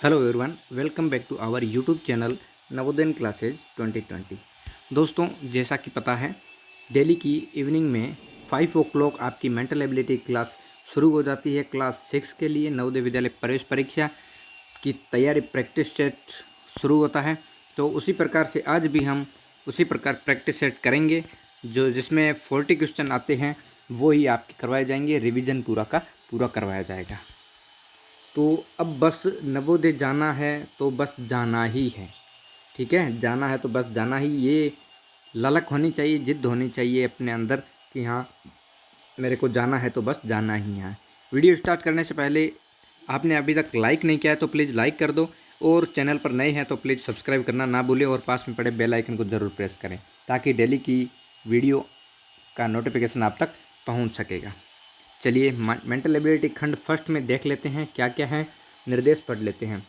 Hello everyone, welcome back to our YouTube channel Navodaya classes 2020। दोस्तों, जैसा कि पता है, डेली की इवनिंग में 5 o'clock आपकी मेंटल एबिलिटी क्लास शुरू हो जाती है। क्लास 6 के लिए नवोदय विद्यालय प्रवेश परीक्षा की तैयारी प्रैक्टिस सेट शुरू होता है। तो उसी प्रकार से आज भी हम उसी प्रकार प्रैक्टिस सेट करेंगे, जो जिसमें 40 क्वेश्चन आते हैं वो ही आपके करवाए जाएंगे। रिवीजन पूरा का पूरा करवाया जाएगा। तो अब बस नवोदय जाना है तो बस जाना ही है। ठीक है, जाना है तो बस जाना ही। ये ललक होनी चाहिए, जिद्द होनी चाहिए अपने अंदर कि हाँ, मेरे को जाना है तो बस जाना ही है। वीडियो स्टार्ट करने से पहले आपने अभी तक लाइक नहीं किया है तो प्लीज़ लाइक कर दो, और चैनल पर नए हैं तो प्लीज़ सब्सक्राइब करना ना भूलें, और पास में पड़े बेल आइकन को ज़रूर प्रेस करें ताकि डेली की वीडियो का नोटिफिकेशन आप तक पहुंच सकेगा। चलिए, मेंटल एबिलिटी खंड फर्स्ट में देख लेते हैं क्या क्या है। निर्देश पढ़ लेते हैं।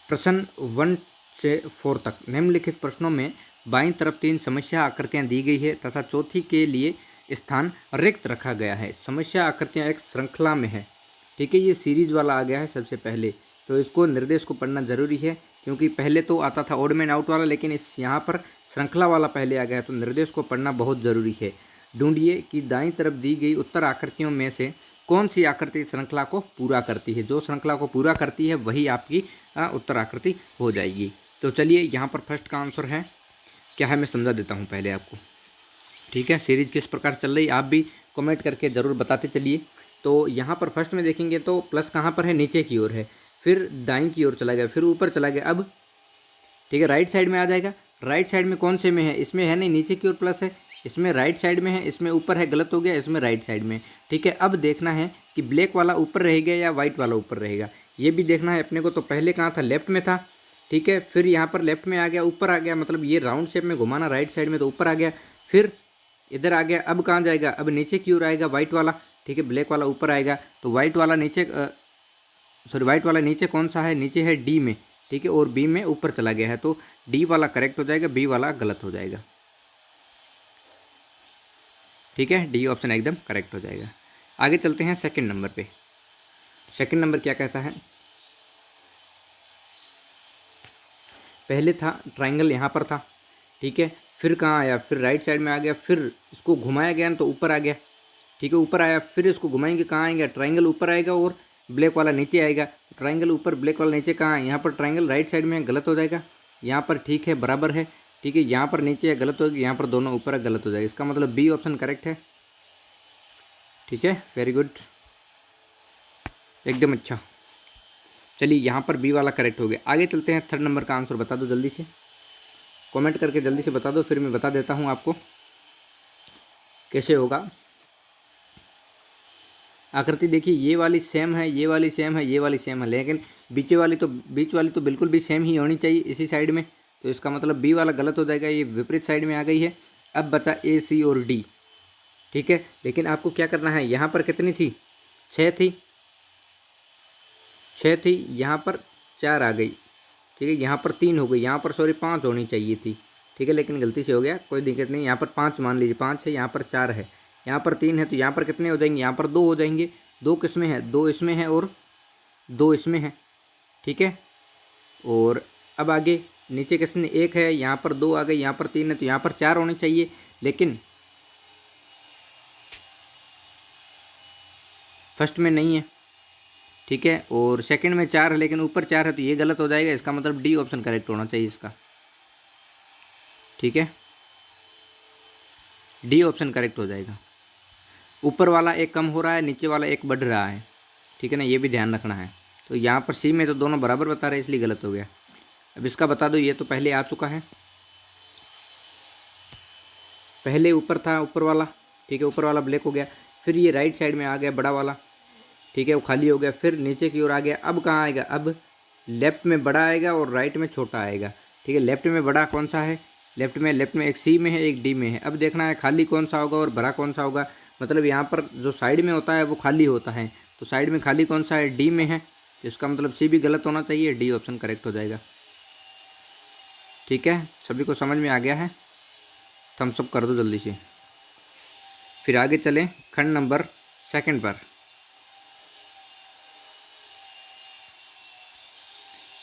प्रश्न 1 से 4 तक निम्नलिखित प्रश्नों में बाईं तरफ 3 समस्या आकृतियां दी गई है तथा चौथी के लिए स्थान रिक्त रखा गया है। समस्या आकृतियां एक श्रृंखला में है। ठीक है, ये सीरीज वाला आ गया है सबसे पहले, तो इसको निर्देश को पढ़ना जरूरी है, क्योंकि पहले तो आता था ऑड मैन आउट वाला, लेकिन इस यहाँ पर श्रृंखला वाला पहले आ गया है, तो निर्देश को पढ़ना बहुत ज़रूरी है। ढूंढिए कि दाईं तरफ दी गई उत्तर आकृतियों में से कौन सी आकृति श्रृंखला को पूरा करती है। जो श्रृंखला को पूरा करती है वही आपकी उत्तर आकृति हो जाएगी। तो चलिए, यहाँ पर फर्स्ट का आंसर है क्या है, मैं समझा देता हूँ पहले आपको। ठीक है, सीरीज किस प्रकार चल रही आप भी कमेंट करके ज़रूर बताते चलिए। तो यहाँ पर फर्स्ट में देखेंगे तो प्लस कहाँ पर है, नीचे की ओर है, फिर दाईं की ओर चला गया, फिर ऊपर चला गया। अब ठीक है, राइट साइड में आ जाएगा। राइट साइड में कौन से में है, इसमें है नहीं, नीचे की ओर प्लस है, इसमें राइट साइड में है, इसमें ऊपर है, गलत हो गया, इसमें राइट साइड में। ठीक है, अब देखना है कि ब्लैक वाला ऊपर रहेगा या वाइट वाला ऊपर रहेगा, ये भी देखना है अपने को। तो पहले कहाँ था, लेफ्ट में था। ठीक है, फिर यहाँ पर लेफ्ट में आ गया, ऊपर आ गया, मतलब ये राउंड शेप में घुमाना राइट साइड में, तो ऊपर आ गया, फिर इधर आ गया। अब कहाँ जाएगा, अब नीचे की ओर आएगा वाइट वाला। ठीक है, ब्लैक वाला ऊपर आएगा, तो वाइट वाला नीचे, सॉरी, वाइट वाला नीचे कौन सा है, नीचे है डी में। ठीक है, और बी में ऊपर चला गया है, तो डी वाला करेक्ट हो जाएगा, बी वाला गलत हो जाएगा। ठीक है, डी ऑप्शन एकदम करेक्ट हो जाएगा। आगे चलते हैं सेकंड नंबर पे। सेकंड नंबर क्या कहता है, पहले था ट्राइंगल यहाँ पर था। ठीक है, फिर कहाँ आया, फिर राइट साइड में आ गया, फिर इसको घुमाया गया ना तो ऊपर आ गया। ठीक है, ऊपर आया, फिर इसको घुमाएंगे, कहाँ आएगा, ट्राइंगल ऊपर आएगा और ब्लैक वाला नीचे आएगा। ट्राइंगल ऊपर, ब्लैक वाला नीचे, कहाँ है, यहाँ पर ट्राइंगल राइट साइड में गलत हो जाएगा, यहाँ पर ठीक है बराबर है। ठीक है, यहाँ पर नीचे है, गलत होगी, यहाँ पर दोनों ऊपर है, गलत हो जाएगा। इसका मतलब बी ऑप्शन करेक्ट है। ठीक है, वेरी गुड, एकदम अच्छा। चलिए, यहाँ पर बी वाला करेक्ट हो गया। आगे चलते हैं, थर्ड नंबर का आंसर बता दो जल्दी से, कमेंट करके जल्दी से बता दो, फिर मैं बता देता हूँ आपको कैसे होगा। आकृति देखिए, ये वाली सेम है, ये वाली सेम है, ये वाली सेम है, लेकिन बीच वाली तो बिल्कुल भी सेम ही होनी चाहिए इसी साइड में। तो इसका मतलब बी वाला गलत हो जाएगा, ये विपरीत साइड में आ गई है। अब बचा ए, सी और डी। ठीक है, लेकिन आपको क्या करना है, यहाँ पर कितनी थी, 6 थी, 6 थी, यहाँ पर 4 आ गई। ठीक है, यहाँ पर 3 हो गई, यहाँ पर सॉरी 5 होनी चाहिए थी। ठीक है, लेकिन गलती से हो गया, कोई दिक्कत नहीं। यहाँ पर 5 मान लीजिए, 5 है, यहाँ पर 4 है, यहाँ पर 3 है, तो यहाँ पर कितने हो जाएंगे, यहाँ पर 2 हो जाएंगे। 2 किसमें है, 2 इसमें है और 2 इसमें है। ठीक है, और अब आगे नीचे किसने, 1 है, यहाँ पर 2 आ गए, यहाँ पर 3 है, तो यहाँ पर 4 होनी चाहिए, लेकिन फर्स्ट में नहीं है। ठीक है, और सेकंड में 4 है, लेकिन ऊपर 4 है, तो ये गलत हो जाएगा। इसका मतलब डी ऑप्शन करेक्ट होना चाहिए इसका। ठीक है, डी ऑप्शन करेक्ट हो जाएगा। ऊपर वाला एक कम हो रहा है, नीचे वाला एक बढ़ रहा है। ठीक है ना, ये भी ध्यान रखना है। तो यहाँ पर सी में तो दोनों बराबर बता रहे हैं, इसलिए गलत हो गया। अब इसका बता दो, ये तो पहले आ चुका है, पहले ऊपर था ऊपर वाला। ठीक है, ऊपर वाला ब्लैक हो गया, फिर ये राइट साइड में आ गया बड़ा वाला। ठीक है, वो खाली हो गया, फिर नीचे की ओर आ गया। अब कहाँ आएगा, अब लेफ्ट में बड़ा आएगा और राइट में छोटा आएगा। ठीक है, लेफ्ट में बड़ा कौन सा है, लेफ्ट में एक सी में है, एक डी में है। अब देखना है खाली कौन सा होगा और भरा कौन सा होगा। मतलब यहाँ पर जो साइड में होता है वो खाली होता है, तो साइड में खाली कौन सा है, डी में है, तो इसका मतलब सी भी गलत होना चाहिए, डी ऑप्शन करेक्ट हो जाएगा। ठीक है, सभी को समझ में आ गया है, थम्स अप कर दो जल्दी से। फिर आगे चलें खंड नंबर सेकंड पर।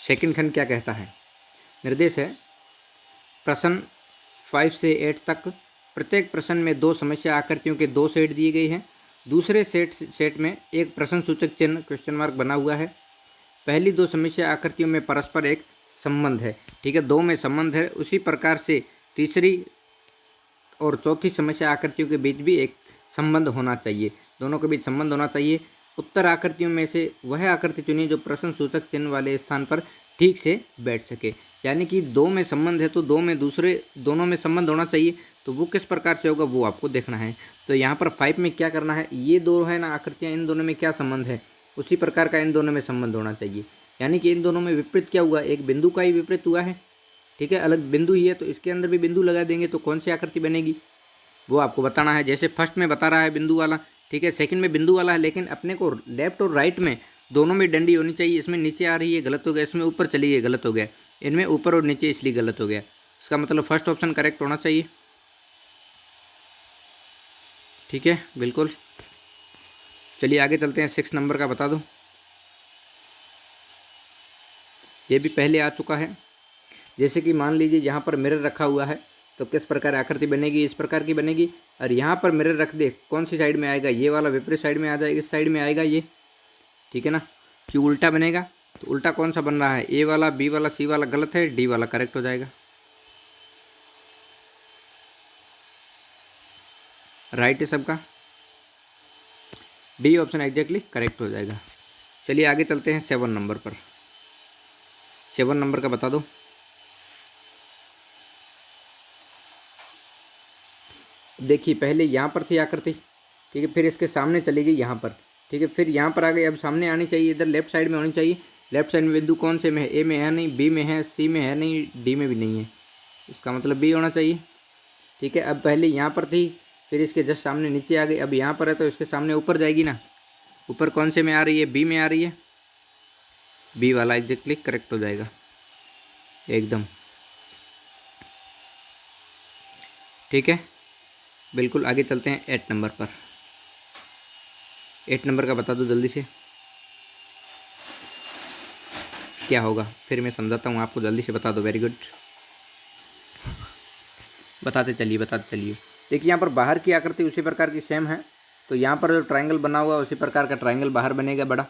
सेकंड खंड क्या कहता है? निर्देश है प्रश्न 5 से 8 तक प्रत्येक प्रश्न में 2 समस्या आकृतियों के 2 सेट दिए गए हैं। दूसरे सेट में एक प्रश्न सूचक चिन्ह क्वेश्चन मार्क बना हुआ है। पहली 2 समस्या आकृतियों में परस्पर एक संबंध है, ठीक है, 2 में संबंध है। उसी प्रकार से तीसरी और चौथी समस्या आकृतियों के बीच भी एक संबंध होना चाहिए, दोनों के बीच संबंध होना चाहिए। उत्तर आकृतियों में से वह आकृति चुनिए जो प्रश्न सूचक चिन्ह वाले स्थान पर ठीक से बैठ सके। यानी कि 2 में संबंध है तो 2 में दोनों में संबंध होना चाहिए। तो वो किस प्रकार से होगा वो आपको देखना है। तो यहाँ पर 5 में क्या करना है, ये 2 है ना आकृतियाँ, इन दोनों में क्या संबंध है, उसी प्रकार का इन दोनों में संबंध होना चाहिए। यानी कि इन दोनों में विपरीत क्या हुआ, एक बिंदु का ही विपरीत हुआ है, ठीक है, अलग बिंदु ही है तो इसके अंदर भी बिंदु लगा देंगे तो कौन सी आकृति बनेगी वो आपको बताना है। जैसे फर्स्ट में बता रहा है बिंदु वाला, ठीक है, सेकंड में बिंदु वाला है, लेकिन अपने को लेफ्ट और राइट में दोनों में डंडी होनी चाहिए। इसमें नीचे आ रही है गलत हो गया, इसमें ऊपर चली गई गलत हो गया, इनमें ऊपर और नीचे इसलिए गलत हो गया। इसका मतलब फर्स्ट ऑप्शन करेक्ट होना चाहिए, ठीक है, बिल्कुल। चलिए आगे चलते हैं, 6 नंबर का बता दो। ये भी पहले आ चुका है। जैसे कि मान लीजिए यहाँ पर मिरर रखा हुआ है तो किस प्रकार आकृति बनेगी, इस प्रकार की बनेगी। और यहाँ पर मिरर रख दे, कौन सी साइड में आएगा, ये वाला विपरीत साइड में आ जाएगा, इस साइड में आएगा ये, ठीक है ना, कि उल्टा बनेगा। तो उल्टा कौन सा बन रहा है, ए वाला, बी वाला, सी वाला गलत है, डी वाला करेक्ट हो जाएगा, राइट है सबका, डी ऑप्शन एग्जैक्टली करेक्ट हो जाएगा। चलिए आगे चलते हैं 7 नंबर पर। 7 नंबर का बता दो। देखिए पहले यहाँ पर थी आकृति, ठीक है, फिर इसके सामने चली गई यहाँ पर, ठीक है, फिर यहाँ पर आ गई, अब सामने आनी चाहिए, इधर लेफ्ट साइड में होनी चाहिए। लेफ्ट साइड में बिंदु कौन से में है, ए में है नहीं, बी में है, सी में है नहीं, डी में भी नहीं है, इसका मतलब बी होना चाहिए, ठीक है। अब पहले यहाँ पर थी, फिर इसके जस्ट सामने नीचे आ गई, अब यहाँ पर है तो इसके सामने ऊपर जाएगी ना, ऊपर कौन से में आ रही है, बी में आ रही है, बी वाला एग्जैक्टली करेक्ट हो जाएगा एकदम, ठीक है, बिल्कुल। आगे चलते हैं 8 नंबर पर। 8 नंबर का बता दो जल्दी से क्या होगा, फिर मैं समझाता हूँ आपको, जल्दी से बता दो, वेरी गुड, बताते चलिए देखिए यहाँ पर बाहर की आकृति उसी प्रकार की सेम है, तो यहाँ पर जो ट्रायंगल बना हुआ है उसी प्रकार का ट्रायंगल बाहर बनेगा बड़ा,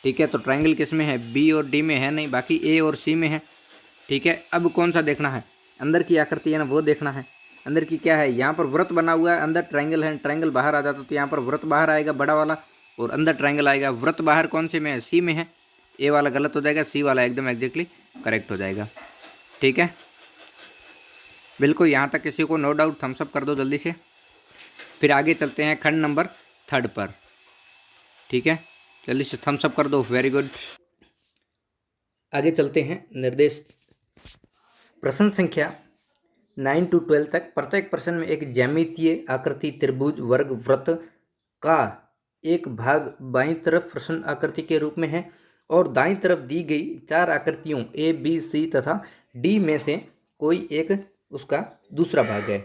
ठीक है। तो ट्रायंगल किस में है, बी और डी में है नहीं, बाकी ए और सी में है, ठीक है। अब कौन सा देखना है, अंदर की आकृति है ना वो देखना है। अंदर की क्या है, यहाँ पर वृत्त बना हुआ है, अंदर ट्रायंगल है, ट्रायंगल बाहर आ जाता तो यहाँ पर वृत्त बाहर आएगा बड़ा वाला और अंदर ट्रायंगल आएगा। वृत्त बाहर कौन से में है, सी में है, ए वाला गलत हो जाएगा, सी वाला एकदम एग्जैक्टली करेक्ट हो जाएगा, ठीक है, बिल्कुल। यहाँ तक किसी को नो डाउट थम्स अप कर दो जल्दी से। फिर आगे चलते हैं खंड नंबर 3 पर, ठीक है, जल्दी से थम्स अप कर दो, वेरी गुड। आगे चलते हैं निर्देश प्रश्न संख्या 9 to 12 तक प्रत्येक प्रश्न में एक ज्यामितीय आकृति त्रिभुज वर्ग वृत्त का एक भाग बाईं तरफ प्रश्न आकृति के रूप में है और दाईं तरफ दी गई 4 आकृतियों ए बी सी तथा डी में से कोई एक उसका दूसरा भाग है।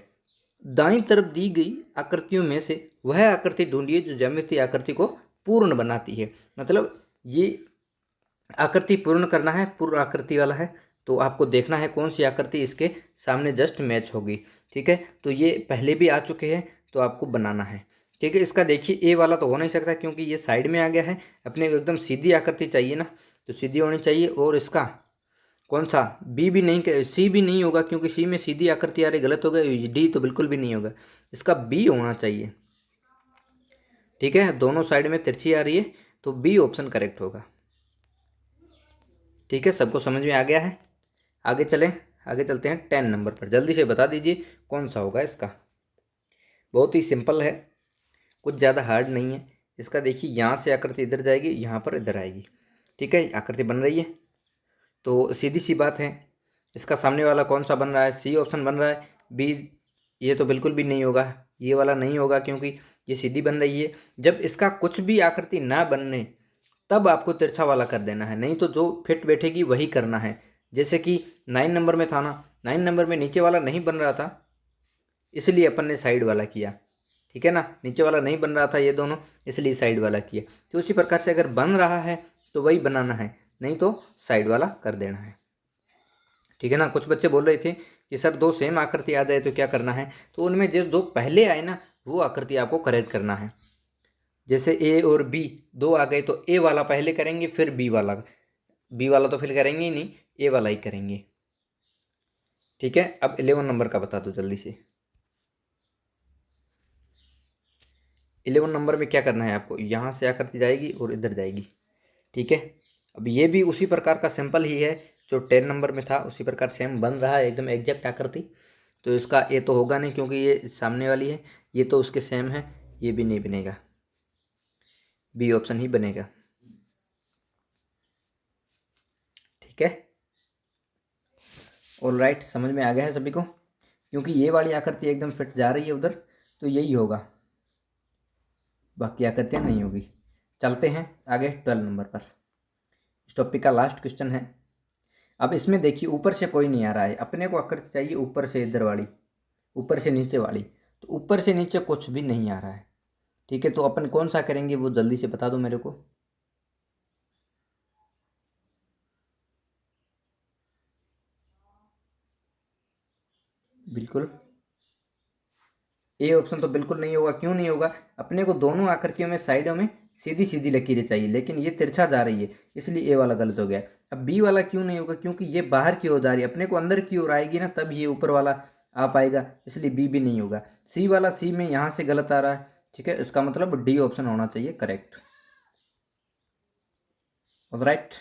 दाईं तरफ दी गई आकृतियों में से वह आकृति ढूंढिए जो ज्यामितीय आकृति को पूर्ण बनाती है। मतलब ये आकृति पूर्ण करना है, पूर्ण आकृति वाला है, तो आपको देखना है कौन सी आकृति इसके सामने जस्ट मैच होगी, ठीक है। तो ये पहले भी आ चुके हैं तो आपको बनाना है, ठीक है। इसका देखिए ए वाला तो हो नहीं सकता क्योंकि ये साइड में आ गया है, अपने को एकदम सीधी आकृति चाहिए ना, तो सीधी होनी चाहिए। और इसका कौन सा, बी भी नहीं, सी भी नहीं होगा क्योंकि सी में सीधी आकृति आ रही, गलत हो गया। डी तो बिल्कुल भी नहीं होगा, इसका बी होना चाहिए, ठीक है। दोनों साइड में तिरछी आ रही है तो बी ऑप्शन करेक्ट होगा, ठीक है। सबको समझ में आ गया है। आगे चलते हैं 10 नंबर पर। जल्दी से बता दीजिए कौन सा होगा इसका। बहुत ही सिंपल है, कुछ ज़्यादा हार्ड नहीं है। इसका देखिए यहाँ से आकृति इधर जाएगी, यहाँ पर इधर आएगी, ठीक है। आकृति बन रही है तो सीधी सी बात है। इसका सामने वाला कौन सा बन रहा है, सी ऑप्शन बन रहा है। बी ये तो बिल्कुल भी नहीं होगा, ये वाला नहीं होगा क्योंकि ये सीधी बन रही है। जब इसका कुछ भी आकृति ना बनने तब आपको तिरछा वाला कर देना है, नहीं तो जो फिट बैठेगी वही करना है। जैसे कि 9 नंबर में था ना, 9 नंबर में नीचे वाला नहीं बन रहा था इसलिए अपन ने साइड वाला किया, ठीक है ना। नीचे वाला नहीं बन रहा था ये दोनों, इसलिए साइड वाला किया। तो उसी प्रकार से अगर बन रहा है तो वही बनाना है। नहीं तो साइड वाला कर देना है। ठीक है ना। कुछ बच्चे बोल रहे थे कि सर दो सेम आकृति आ जाए तो क्या करना है, तो उनमें जो पहले आए ना वो आकृति आपको करेक्ट करना है। जैसे ए और बी दो आ गए तो ए वाला पहले करेंगे फिर बी वाला, बी वाला तो फिर करेंगे ही नहीं, ए वाला ही करेंगे। ठीक है। अब 11 नंबर का बता दो जल्दी से। 11 नंबर में क्या करना है आपको, यहाँ से आकृति जाएगी और इधर जाएगी। ठीक है। अब ये भी उसी प्रकार का सिंपल ही है जो 10 नंबर में था, उसी प्रकार सेम बन रहा है एकदम एग्जैक्ट आकृति। तो इसका ए तो होगा नहीं क्योंकि ये सामने वाली है, ये तो उसके सेम है, ये भी नहीं बनेगा, बी ऑप्शन ही बनेगा। ठीक है। ऑल राइट, समझ में आ गया है सभी को, क्योंकि ये वाली आकृति एकदम फिट जा रही है उधर, तो यही होगा, बाकी आकृतियाँ नहीं होगी। चलते हैं आगे 12 नंबर पर। इस टॉपिक का लास्ट क्वेश्चन है। अब इसमें देखिए ऊपर से कोई नहीं आ रहा है, अपने को आकृति चाहिए ऊपर से इधर वाली, ऊपर से नीचे वाली, तो ऊपर से नीचे कुछ भी नहीं आ रहा है। ठीक है, तो अपन कौन सा करेंगे वो जल्दी से बता दो मेरे को। बिल्कुल ए ऑप्शन तो बिल्कुल नहीं होगा। क्यों नहीं होगा, अपने को दोनों आकृतियों में साइडों में सीधी सीधी लकीरें चाहिए, लेकिन ये तिरछा जा रही है, इसलिए ए वाला गलत हो गया। अब बी वाला क्यों नहीं होगा, क्योंकि ये बाहर की ओर जा रही है, अपने को अंदर की ओर आएगी ना तब ये ऊपर वाला आ पाएगा, इसलिए बी भी नहीं होगा। सी वाला सी में यहाँ से गलत आ रहा है। ठीक है, इसका मतलब डी ऑप्शन होना चाहिए करेक्ट। राइट,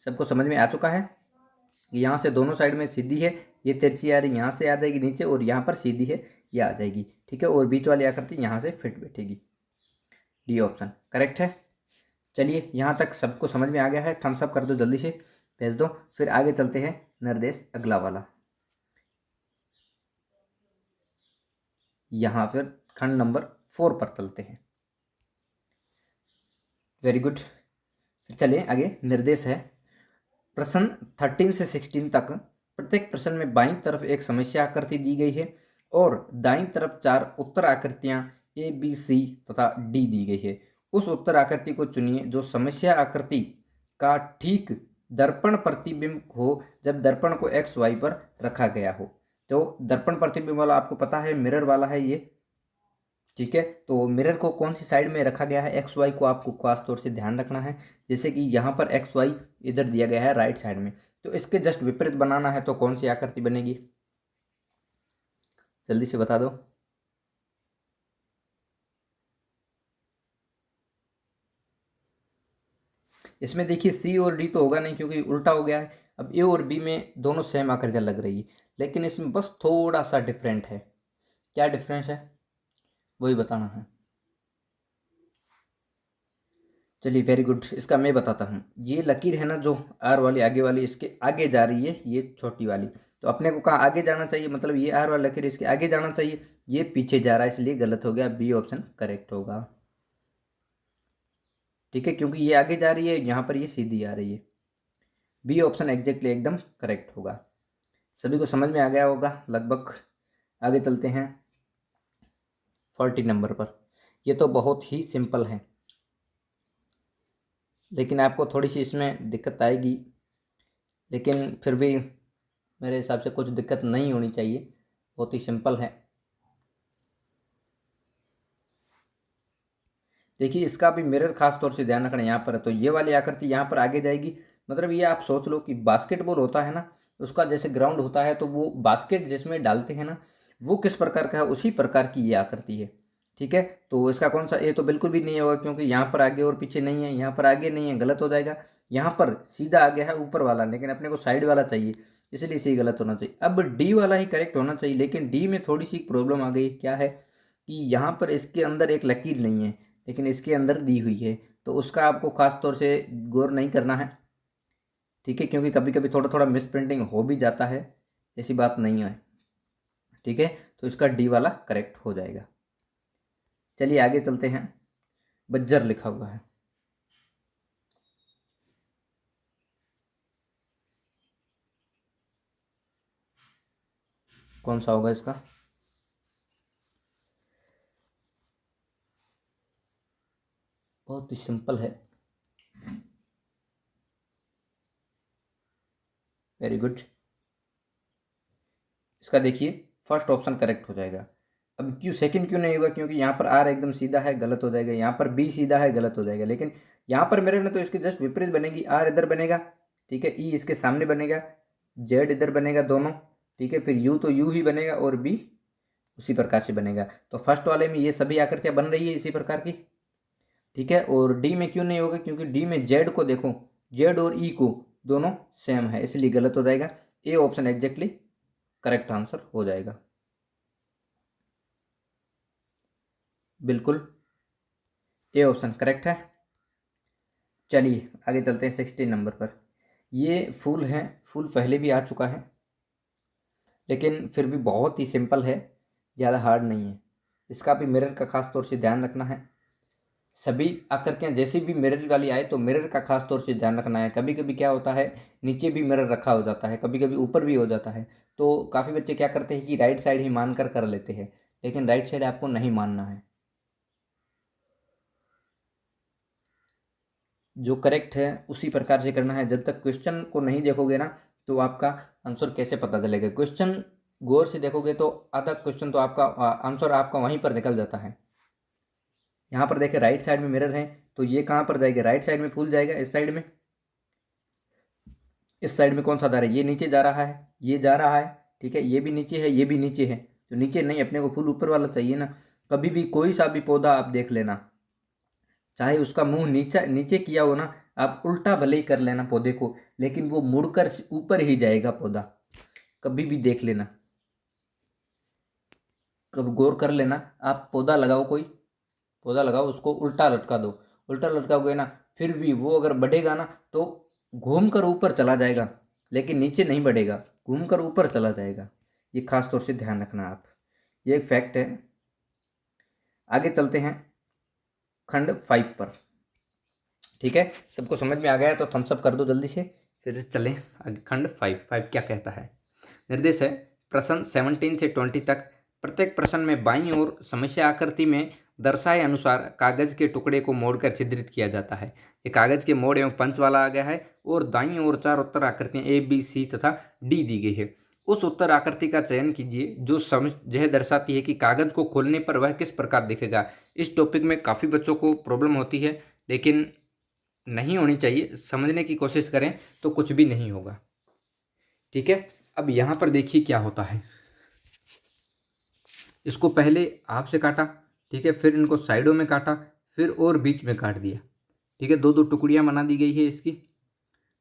सबको समझ में आ चुका है। यहाँ से दोनों साइड में सीधी है, ये तिरछी आ रही यहाँ से आ जाएगी नीचे, और यहाँ पर सीधी है ये आ जाएगी। ठीक है, और बीच वाली आकृति यहाँ से फिट बैठेगी। डी ऑप्शन करेक्ट है। चलिए यहाँ तक सबको समझ में आ गया है, थम्स अप कर दो जल्दी से, भेज दो। फिर आगे चलते हैं निर्देश अगला वाला। यहाँ फिर खंड नंबर 4 पर चलते हैं। Very good. फिर चलिए आगे, निर्देश है प्रश्न 13 से 16 तक। प्रत्येक प्रश्न में बाईं तरफ एक समस्या आकृति दी गई है और दाईं तरफ 4 उत्तर आकृतियां ए बी सी तथा डी दी गई है। उस उत्तर आकृति को चुनिए जो समस्या आकृति का ठीक दर्पण प्रतिबिंब हो जब दर्पण को एक्स वाई पर रखा गया हो। तो दर्पण प्रतिबिंब वाला आपको पता है, मिरर वाला है ये। ठीक है, तो मिरर को कौन सी साइड में रखा गया है, एक्स वाई को आपको खास तौर से ध्यान रखना है। जैसे कि यहाँ पर एक्स वाई इधर दिया गया है राइट साइड में, तो इसके जस्ट विपरीत बनाना है, तो कौन सी आकृति बनेगी, जल्दी से बता दो। इसमें देखिए सी और डी तो होगा नहीं क्योंकि उल्टा हो गया है। अब ए और बी में दोनों सेम आकृतियाँ लग रही है, लेकिन इसमें बस थोड़ा सा डिफरेंट है। क्या डिफरेंस है वही बताना है। चलिए वेरी गुड, इसका मैं बताता हूँ। ये लकीर है ना जो आर वाली आगे वाली, इसके आगे जा रही है ये छोटी वाली, तो अपने को कहाँ आगे जाना चाहिए, मतलब ये आर वाला लकीर इसके आगे जाना चाहिए, ये पीछे जा रहा है, इसलिए गलत हो गया, बी ऑप्शन करेक्ट होगा। ठीक है, क्योंकि ये आगे जा रही है, यहाँ पर ये सीधी आ रही है, बी ऑप्शन एग्जैक्टली एकदम करेक्ट होगा। सभी को समझ में आ गया होगा लगभग। आगे चलते हैं 40 नंबर पर। ये तो बहुत ही सिंपल है, लेकिन आपको थोड़ी सी इसमें दिक्कत आएगी, लेकिन फिर भी मेरे हिसाब से कुछ दिक्कत नहीं होनी चाहिए, बहुत ही सिंपल है। देखिए इसका भी मिरर खास तौर से ध्यान रखना, यहाँ पर है तो ये वाली आकृति यहाँ पर आगे जाएगी। मतलब ये आप सोच लो कि बास्केटबॉल होता है ना, उसका जैसे ग्राउंड होता है, तो वो बास्केट जिसमें डालते हैं ना, वो किस प्रकार का है उसी प्रकार की ये आकृति है। ठीक है, तो इसका कौन सा, ये तो बिल्कुल भी नहीं होगा क्योंकि यहाँ पर आगे और पीछे नहीं है, यहाँ पर आगे नहीं है, गलत हो जाएगा। यहाँ पर सीधा आ गया है ऊपर वाला, लेकिन अपने को साइड वाला चाहिए, इसलिए सी गलत होना चाहिए। अब डी वाला ही करेक्ट होना चाहिए, लेकिन डी में थोड़ी सी प्रॉब्लम आ गई। क्या है कि यहाँ पर इसके अंदर एक लकीर नहीं है, लेकिन इसके अंदर दी हुई है, तो उसका आपको खास तौर से गौर नहीं करना है। ठीक है, क्योंकि कभी कभी थोड़ा थोड़ा मिस प्रिंटिंग हो भी जाता है, ऐसी बात नहीं है। ठीक है, तो इसका डी वाला करेक्ट हो जाएगा। चलिए आगे चलते हैं। बज्जर लिखा हुआ है, कौन सा होगा इसका, बहुत ही सिंपल है। Very good. इसका देखिए फर्स्ट ऑप्शन करेक्ट हो जाएगा। अब क्यों सेकंड क्यों नहीं होगा, क्योंकि यहाँ पर आर एकदम सीधा है, गलत हो जाएगा। यहाँ पर बी सीधा है, गलत हो जाएगा। लेकिन यहाँ पर मेरे ना तो इसके जस्ट विपरीत बनेगी। आर इधर बनेगा, ठीक है, ई इसके सामने बनेगा, जेड इधर बनेगा दोनों, ठीक है, फिर यू तो यू ही बनेगा और बी उसी प्रकार से बनेगा। तो फर्स्ट वाले में ये सभी आकृतियाँ बन रही है इसी प्रकार की, ठीक है। और डी में क्यों नहीं होगा, क्योंकि डी में जेड को देखो, जेड और ई को दोनों सेम है, इसलिए गलत हो जाएगा। A option exactly correct answer हो जाएगा, बिल्कुल ए ऑप्शन करेक्ट है। चलिए आगे चलते हैं 16 नंबर पर। ये फूल है, फूल पहले भी आ चुका है, लेकिन फिर भी बहुत ही सिंपल है, ज़्यादा हार्ड नहीं है। इसका भी मिरर का खास तौर से ध्यान रखना है। सभी आकृतियाँ जैसी भी मिरर वाली आए तो मिरर का खास तौर से ध्यान रखना है। कभी कभी क्या होता है, नीचे भी मिरर रखा हो जाता है, कभी कभी ऊपर भी हो जाता है। तो काफ़ी बच्चे क्या करते हैं कि राइट साइड ही मानकर कर लेते हैं, लेकिन राइट साइड आपको नहीं मानना है। जो करेक्ट है उसी प्रकार से करना है। जब तक क्वेश्चन को नहीं देखोगे ना तो आपका आंसर कैसे पता चलेगा। क्वेश्चन गौर से देखोगे तो आधा क्वेश्चन तो आपका आंसर आपका वहीं पर निकल जाता है। यहाँ पर देखें राइट साइड में मिरर है, तो ये कहाँ पर जाएगा, राइट साइड में फूल जाएगा। इस साइड में, इस साइड में कौन सा जा रहा है, ये नीचे जा रहा है, ये जा रहा है, ठीक है, ये भी नीचे है, ये भी नीचे है। तो नीचे नहीं, अपने को फूल ऊपर वाला चाहिए ना। कभी भी कोई सा भी पौधा आप देख लेना, चाहे उसका मुंह नीचे नीचे किया हो ना, आप उल्टा भले ही कर लेना पौधे को, लेकिन वो मुड़कर ऊपर ही जाएगा पौधा। कभी भी देख लेना, कभी गौर कर लेना। आप पौधा लगाओ, कोई पौधा लगाओ, उसको उल्टा लटका दो, उल्टा लटकाओगे ना, फिर भी वो अगर बढ़ेगा ना तो घूम कर ऊपर चला जाएगा, लेकिन नीचे नहीं बढ़ेगा, घूम कर ऊपर चला जाएगा। ये खास तौर से ध्यान रखना आप, ये एक फैक्ट है। आगे चलते हैं खंड 5 पर, ठीक है। सबको समझ में आ गया तो थम्स अप कर दो जल्दी से, फिर चलें आगे। खंड 5 क्या कहता है। निर्देश है, प्रश्न 17 से 20 तक प्रत्येक प्रश्न में बाईं ओर समस्या आकृति में दर्शाए अनुसार कागज के टुकड़े को मोड़कर छिद्रित किया जाता है। ये कागज के मोड़ एवं पंच वाला आ गया है, और दाईं ओर 4 उत्तर आकृतियां ए बी सी तथा डी दी गई है। उस उत्तर आकृति का चयन कीजिए जो यह दर्शाती है कि कागज को खोलने पर वह किस प्रकार दिखेगा। इस टॉपिक में काफ़ी बच्चों को प्रॉब्लम होती है, लेकिन नहीं होनी चाहिए। समझने की कोशिश करें तो कुछ भी नहीं होगा, ठीक है। अब यहाँ पर देखिए क्या होता है। इसको पहले आपसे काटा, ठीक है, फिर इनको साइडों में काटा, फिर और बीच में काट दिया, ठीक है। दो दो टुकड़ियाँ बना दी गई है, इसकी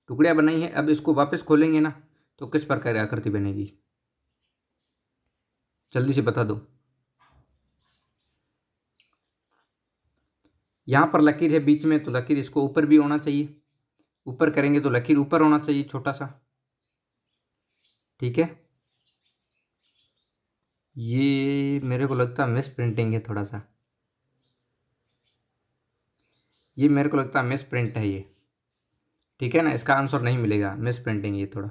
टुकड़ियाँ बनाई है। अब इसको वापस खोलेंगे ना तो किस प्रकार की आकृति बनेगी, जल्दी से बता दो। यहाँ पर लकीर है बीच में, तो लकीर इसको ऊपर भी होना चाहिए, ऊपर करेंगे तो लकीर ऊपर होना चाहिए छोटा सा, ठीक है। ये मेरे को लगता है मिस प्रिंटिंग है थोड़ा सा, ये मेरे को लगता है मिस प्रिंट है ये, ठीक है ना। इसका आंसर नहीं मिलेगा, मिस प्रिंटिंग ये थोड़ा।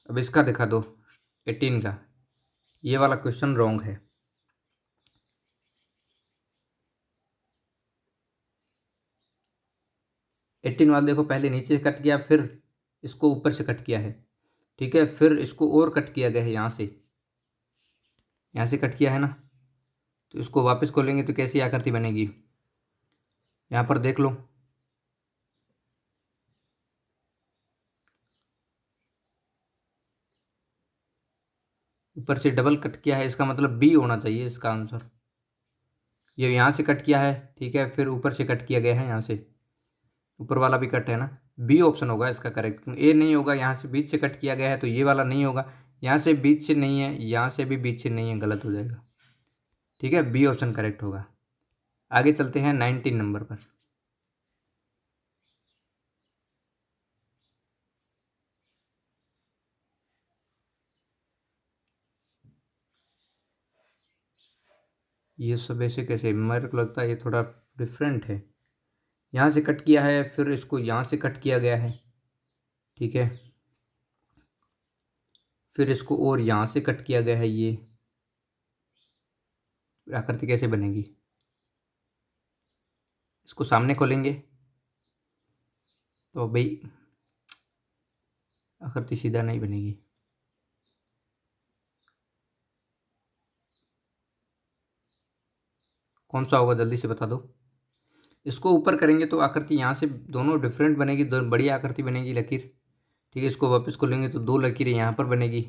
अब इसका दिखा दो 18 का, ये वाला क्वेश्चन रॉन्ग है। एट्टीन वाला देखो, पहले नीचे से कट किया, फिर इसको ऊपर से कट किया है, ठीक है, फिर इसको और कट किया गया है, यहाँ से कट किया है ना। तो इसको वापस खोलेंगे तो कैसी आकृति बनेगी, यहाँ पर देख लो। ऊपर से डबल कट किया है, इसका मतलब बी होना चाहिए इसका आंसर। ये यहाँ से कट किया है, ठीक है, फिर ऊपर से कट किया गया है, यहाँ से ऊपर वाला भी कट है ना। बी ऑप्शन होगा इसका करेक्ट, क्योंकि ए नहीं होगा, यहाँ से बीच से कट किया गया है तो ये वाला नहीं होगा। यहाँ से बीच से नहीं है, यहाँ से भी बीच से नहीं है, गलत हो जाएगा, ठीक है। बी ऑप्शन करेक्ट होगा। आगे चलते हैं 19 नंबर पर। ये सब ऐसे कैसे, मेरे को लगता है ये थोड़ा डिफरेंट है। यहाँ से कट किया है, फिर इसको यहाँ से कट किया गया है, ठीक है, फिर इसको और यहाँ से कट किया गया है। ये आकृति कैसे बनेगी, इसको सामने खोलेंगे तो भाई आकृति सीधा नहीं बनेगी। कौन सा होगा, जल्दी से बता दो। इसको ऊपर करेंगे तो आकृति यहाँ से दोनों डिफरेंट बनेगी, दो बड़ी आकृति बनेगी लकीर। ठीक है, इसको वापस को लेंगे तो दो लकीरें यहाँ पर बनेगी।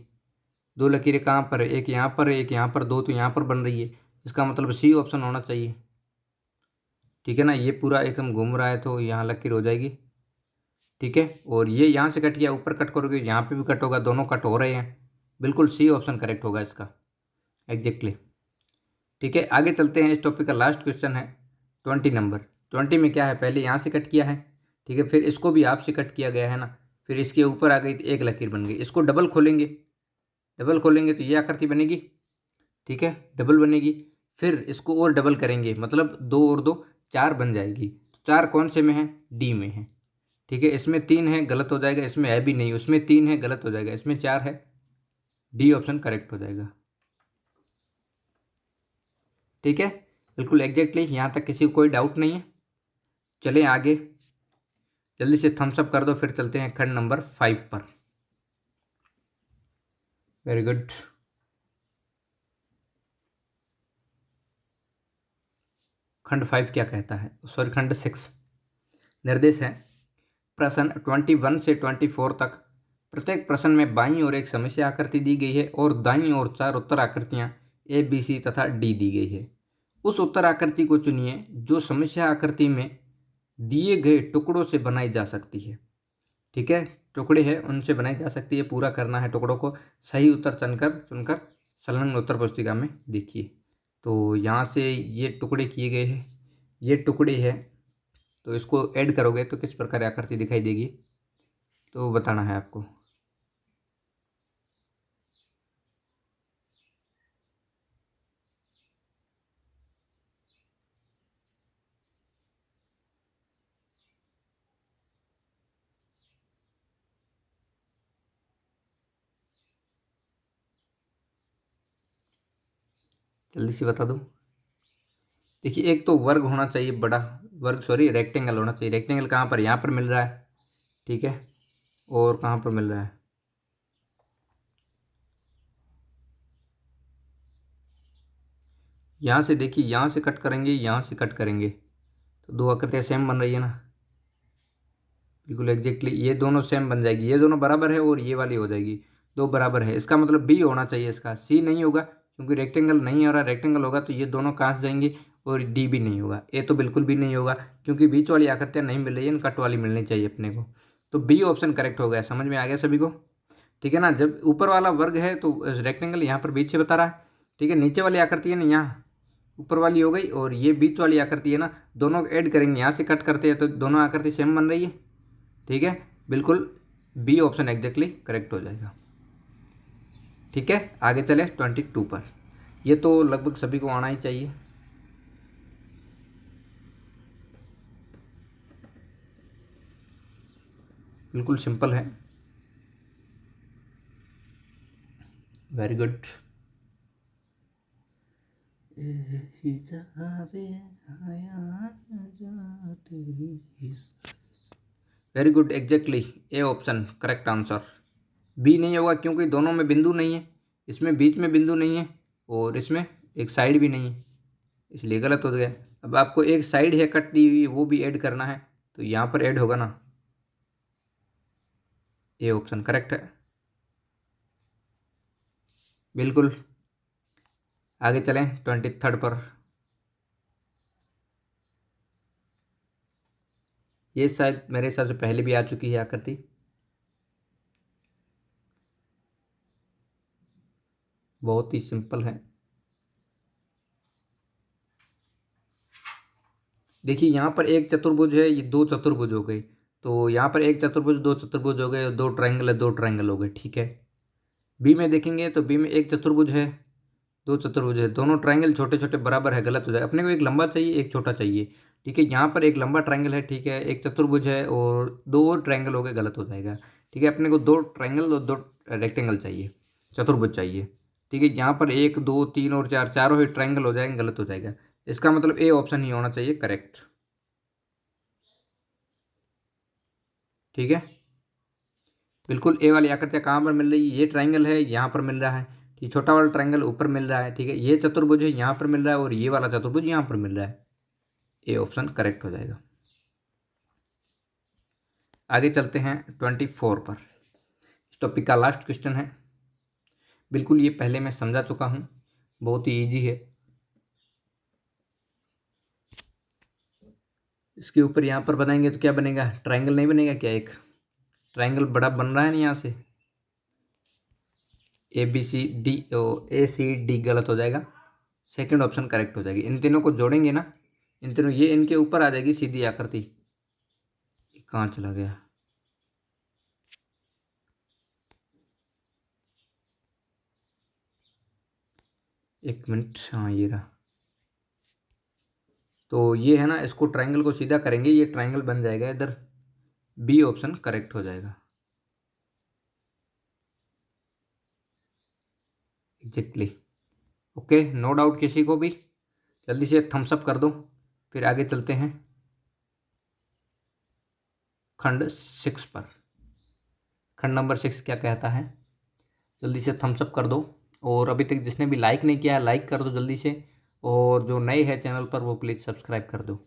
दो लकीरें कहाँ पर है, एक यहाँ पर है, एक यहाँ पर, दो तो यहाँ पर बन रही है। इसका मतलब सी ऑप्शन होना चाहिए। ठीक है ना, ये पूरा एकदम घूम रहा है तो यहाँ लकीर हो जाएगी। ठीक है, और ये यहाँ से कट गया, ऊपर कट करोगे यहाँ पे भी कट होगा, दोनों कट हो रहे हैं। बिल्कुल सी ऑप्शन करेक्ट होगा इसका, एग्जैक्टली। ठीक है, आगे चलते हैं। इस टॉपिक का लास्ट क्वेश्चन है 20 नंबर। 20 में क्या है, पहले यहाँ से कट किया है। ठीक है, फिर इसको भी आपसे कट किया गया है ना, फिर इसके ऊपर आ गई तो एक लकीर बन गई। इसको डबल खोलेंगे, डबल खोलेंगे तो ये आकृति बनेगी। ठीक है, डबल बनेगी। फिर इसको और डबल करेंगे, मतलब दो और दो चार बन जाएगी। चार कौन से में है, डी में है। ठीक है, इसमें 3 है, गलत हो जाएगा, इसमें है भी नहीं, उसमें 3 है, गलत हो जाएगा, इसमें 4 है, डी ऑप्शन करेक्ट हो जाएगा। ठीक है, बिल्कुल एग्जैक्टली, यहाँ तक किसी को कोई डाउट नहीं है। चलें आगे, जल्दी से थम्स अप कर दो, फिर चलते हैं खंड नंबर 5 पर। Very good. खंड 5 क्या कहता है, सॉरी खंड 6। निर्देश है, प्रश्न 21 से 24 तक प्रत्येक प्रश्न में बाईं ओर एक समस्या आकृति दी गई है और दाईं ओर 4 उत्तर आकृतियां ए, बी, सी तथा डी दी गई है। उस उत्तर आकृति को चुनिए जो समस्या आकृति में दिए गए टुकड़ों से बनाई जा सकती है। ठीक है, टुकड़े हैं उनसे बनाई जा सकती है, पूरा करना है टुकड़ों को। सही उत्तर चुनकर संलग्न उत्तर पुस्तिका में देखिए। तो यहाँ से ये टुकड़े किए गए हैं, ये टुकड़े हैं, तो इसको ऐड करोगे तो किस प्रकार आकृति दिखाई देगी, तो बताना है आपको। जल्दी से बता दो। देखिए, एक तो वर्ग होना चाहिए बड़ा, वर्ग सॉरी रेक्टेंगल होना चाहिए। रेक्टेंगल कहाँ पर, यहाँ पर मिल रहा है। ठीक है, और कहाँ पर मिल रहा है, यहाँ से देखिए, यहाँ से कट करेंगे, यहाँ से कट करेंगे तो दो आकृतियाँ सेम बन रही है ना। बिल्कुल एग्जैक्टली, ये दोनों सेम बन जाएगी, ये दोनों बराबर है और ये वाली हो जाएगी, दो बराबर है। इसका मतलब बी होना चाहिए, इसका सी नहीं होगा क्योंकि रेक्टेंगल नहीं हो रहा। रेक्टेंगल होगा तो ये दोनों कहाँ से जाएंगी, और डी भी नहीं होगा, ए तो बिल्कुल भी नहीं होगा क्योंकि बीच वाली आकृतियाँ नहीं मिल रही है, कट वाली मिलनी चाहिए अपने को। तो बी ऑप्शन करेक्ट हो गया। समझ में आ गया सभी को। ठीक है ना, जब ऊपर वाला वर्ग है तो रेक्टेंगल यहाँ पर बीच से बता रहा है। ठीक है, नीचे वाली आकृति है ना, यहाँ ऊपर वाली हो गई और ये बीच वाली आकृति है ना, दोनों ऐड करेंगे, यहाँ से कट करते हैं तो दोनों आकृति सेम बन रही है। ठीक है, बिल्कुल बी ऑप्शन एग्जैक्टली करेक्ट हो जाएगा। ठीक है, आगे चले 22 पर। ये तो लगभग सभी को आना ही चाहिए। बिल्कुल सिंपल है, very good. Very good, exactly A option correct answer. B नहीं होगा क्योंकि दोनों में बिंदु नहीं है, इसमें बीच में बिंदु नहीं है और इसमें एक साइड भी नहीं है, इसलिए गलत हो गया। अब आपको एक साइड है कट दी हुई, वो भी ऐड करना है तो यहाँ पर ऐड होगा ना, ए ऑप्शन करेक्ट है। बिल्कुल, आगे चलें 23 पर। ये शायद मेरे हिसाब से पहले भी आ चुकी है आकृति। बहुत ही सिंपल है। देखिए, यहाँ पर एक चतुर्भुज है, ये दो चतुर्भुज हो गए, तो यहाँ पर एक चतुर्भुज दो चतुर्भुज हो गए, दो ट्रायंगल है दो ट्रायंगल हो गए। ठीक है, बी में देखेंगे तो बी में एक चतुर्भुज है, दो चतुर्भुज है, दोनों ट्रायंगल छोटे छोटे बराबर है, गलत हो जाएगा। अपने को एक लंबा चाहिए एक छोटा चाहिए। ठीक है, यहाँ पर एक लंबा ट्रायंगल है, ठीक है, एक चतुर्भुज है और दो और ट्रायंगल हो गए, गलत हो जाएगा। ठीक है, अपने को दो ट्रायंगल और दो रेक्टेंगल चाहिए, चतुर्भुज चाहिए। ठीक है, यहाँ पर एक दो तीन और चार, चारों ही ट्रायंगल हो जाएंगे, गलत हो जाएगा। इसका मतलब ए ऑप्शन ही होना चाहिए करेक्ट। ठीक है, बिल्कुल ए वाली आकृतियाँ कहाँ पर मिल रही है, ये ट्राइंगल है यहाँ पर मिल रहा है, ये छोटा वाला ट्राइंगल ऊपर मिल रहा है, ठीक है, ये चतुर्भुज है यहाँ पर मिल रहा है और ये वाला चतुर्भुज यहाँ पर मिल रहा है। ए ऑप्शन करेक्ट हो जाएगा। आगे चलते हैं 24 पर। इस टॉपिक का लास्ट क्वेश्चन है। बिल्कुल ये पहले मैं समझा चुका हूँ, बहुत ही ईजी है। इसके ऊपर यहाँ पर बनाएंगे तो क्या बनेगा, ट्राइंगल नहीं बनेगा क्या, एक ट्राइंगल बड़ा बन रहा है ना यहाँ से, ए सी डी गलत हो जाएगा, सेकंड ऑप्शन करेक्ट हो जाएगी। इन तीनों को जोड़ेंगे ना, इन तीनों, ये इनके ऊपर आ जाएगी सीधी आकृति। कहाँ चला गया, एक मिनट, हाँ ये रहा। तो ये है ना, इसको ट्राइंगल को सीधा करेंगे, ये ट्राइंगल बन जाएगा इधर। बी ऑप्शन करेक्ट हो जाएगा एग्जैक्टली। ओके, नो डाउट किसी को भी, जल्दी से थम्स अप कर दो, फिर आगे चलते हैं खंड 6 पर। खंड नंबर 6 क्या कहता है, जल्दी से थम्स अप कर दो। और अभी तक जिसने भी लाइक नहीं किया है लाइक कर दो जल्दी से, और जो नए हैं चैनल पर वो प्लीज़ सब्सक्राइब कर दो।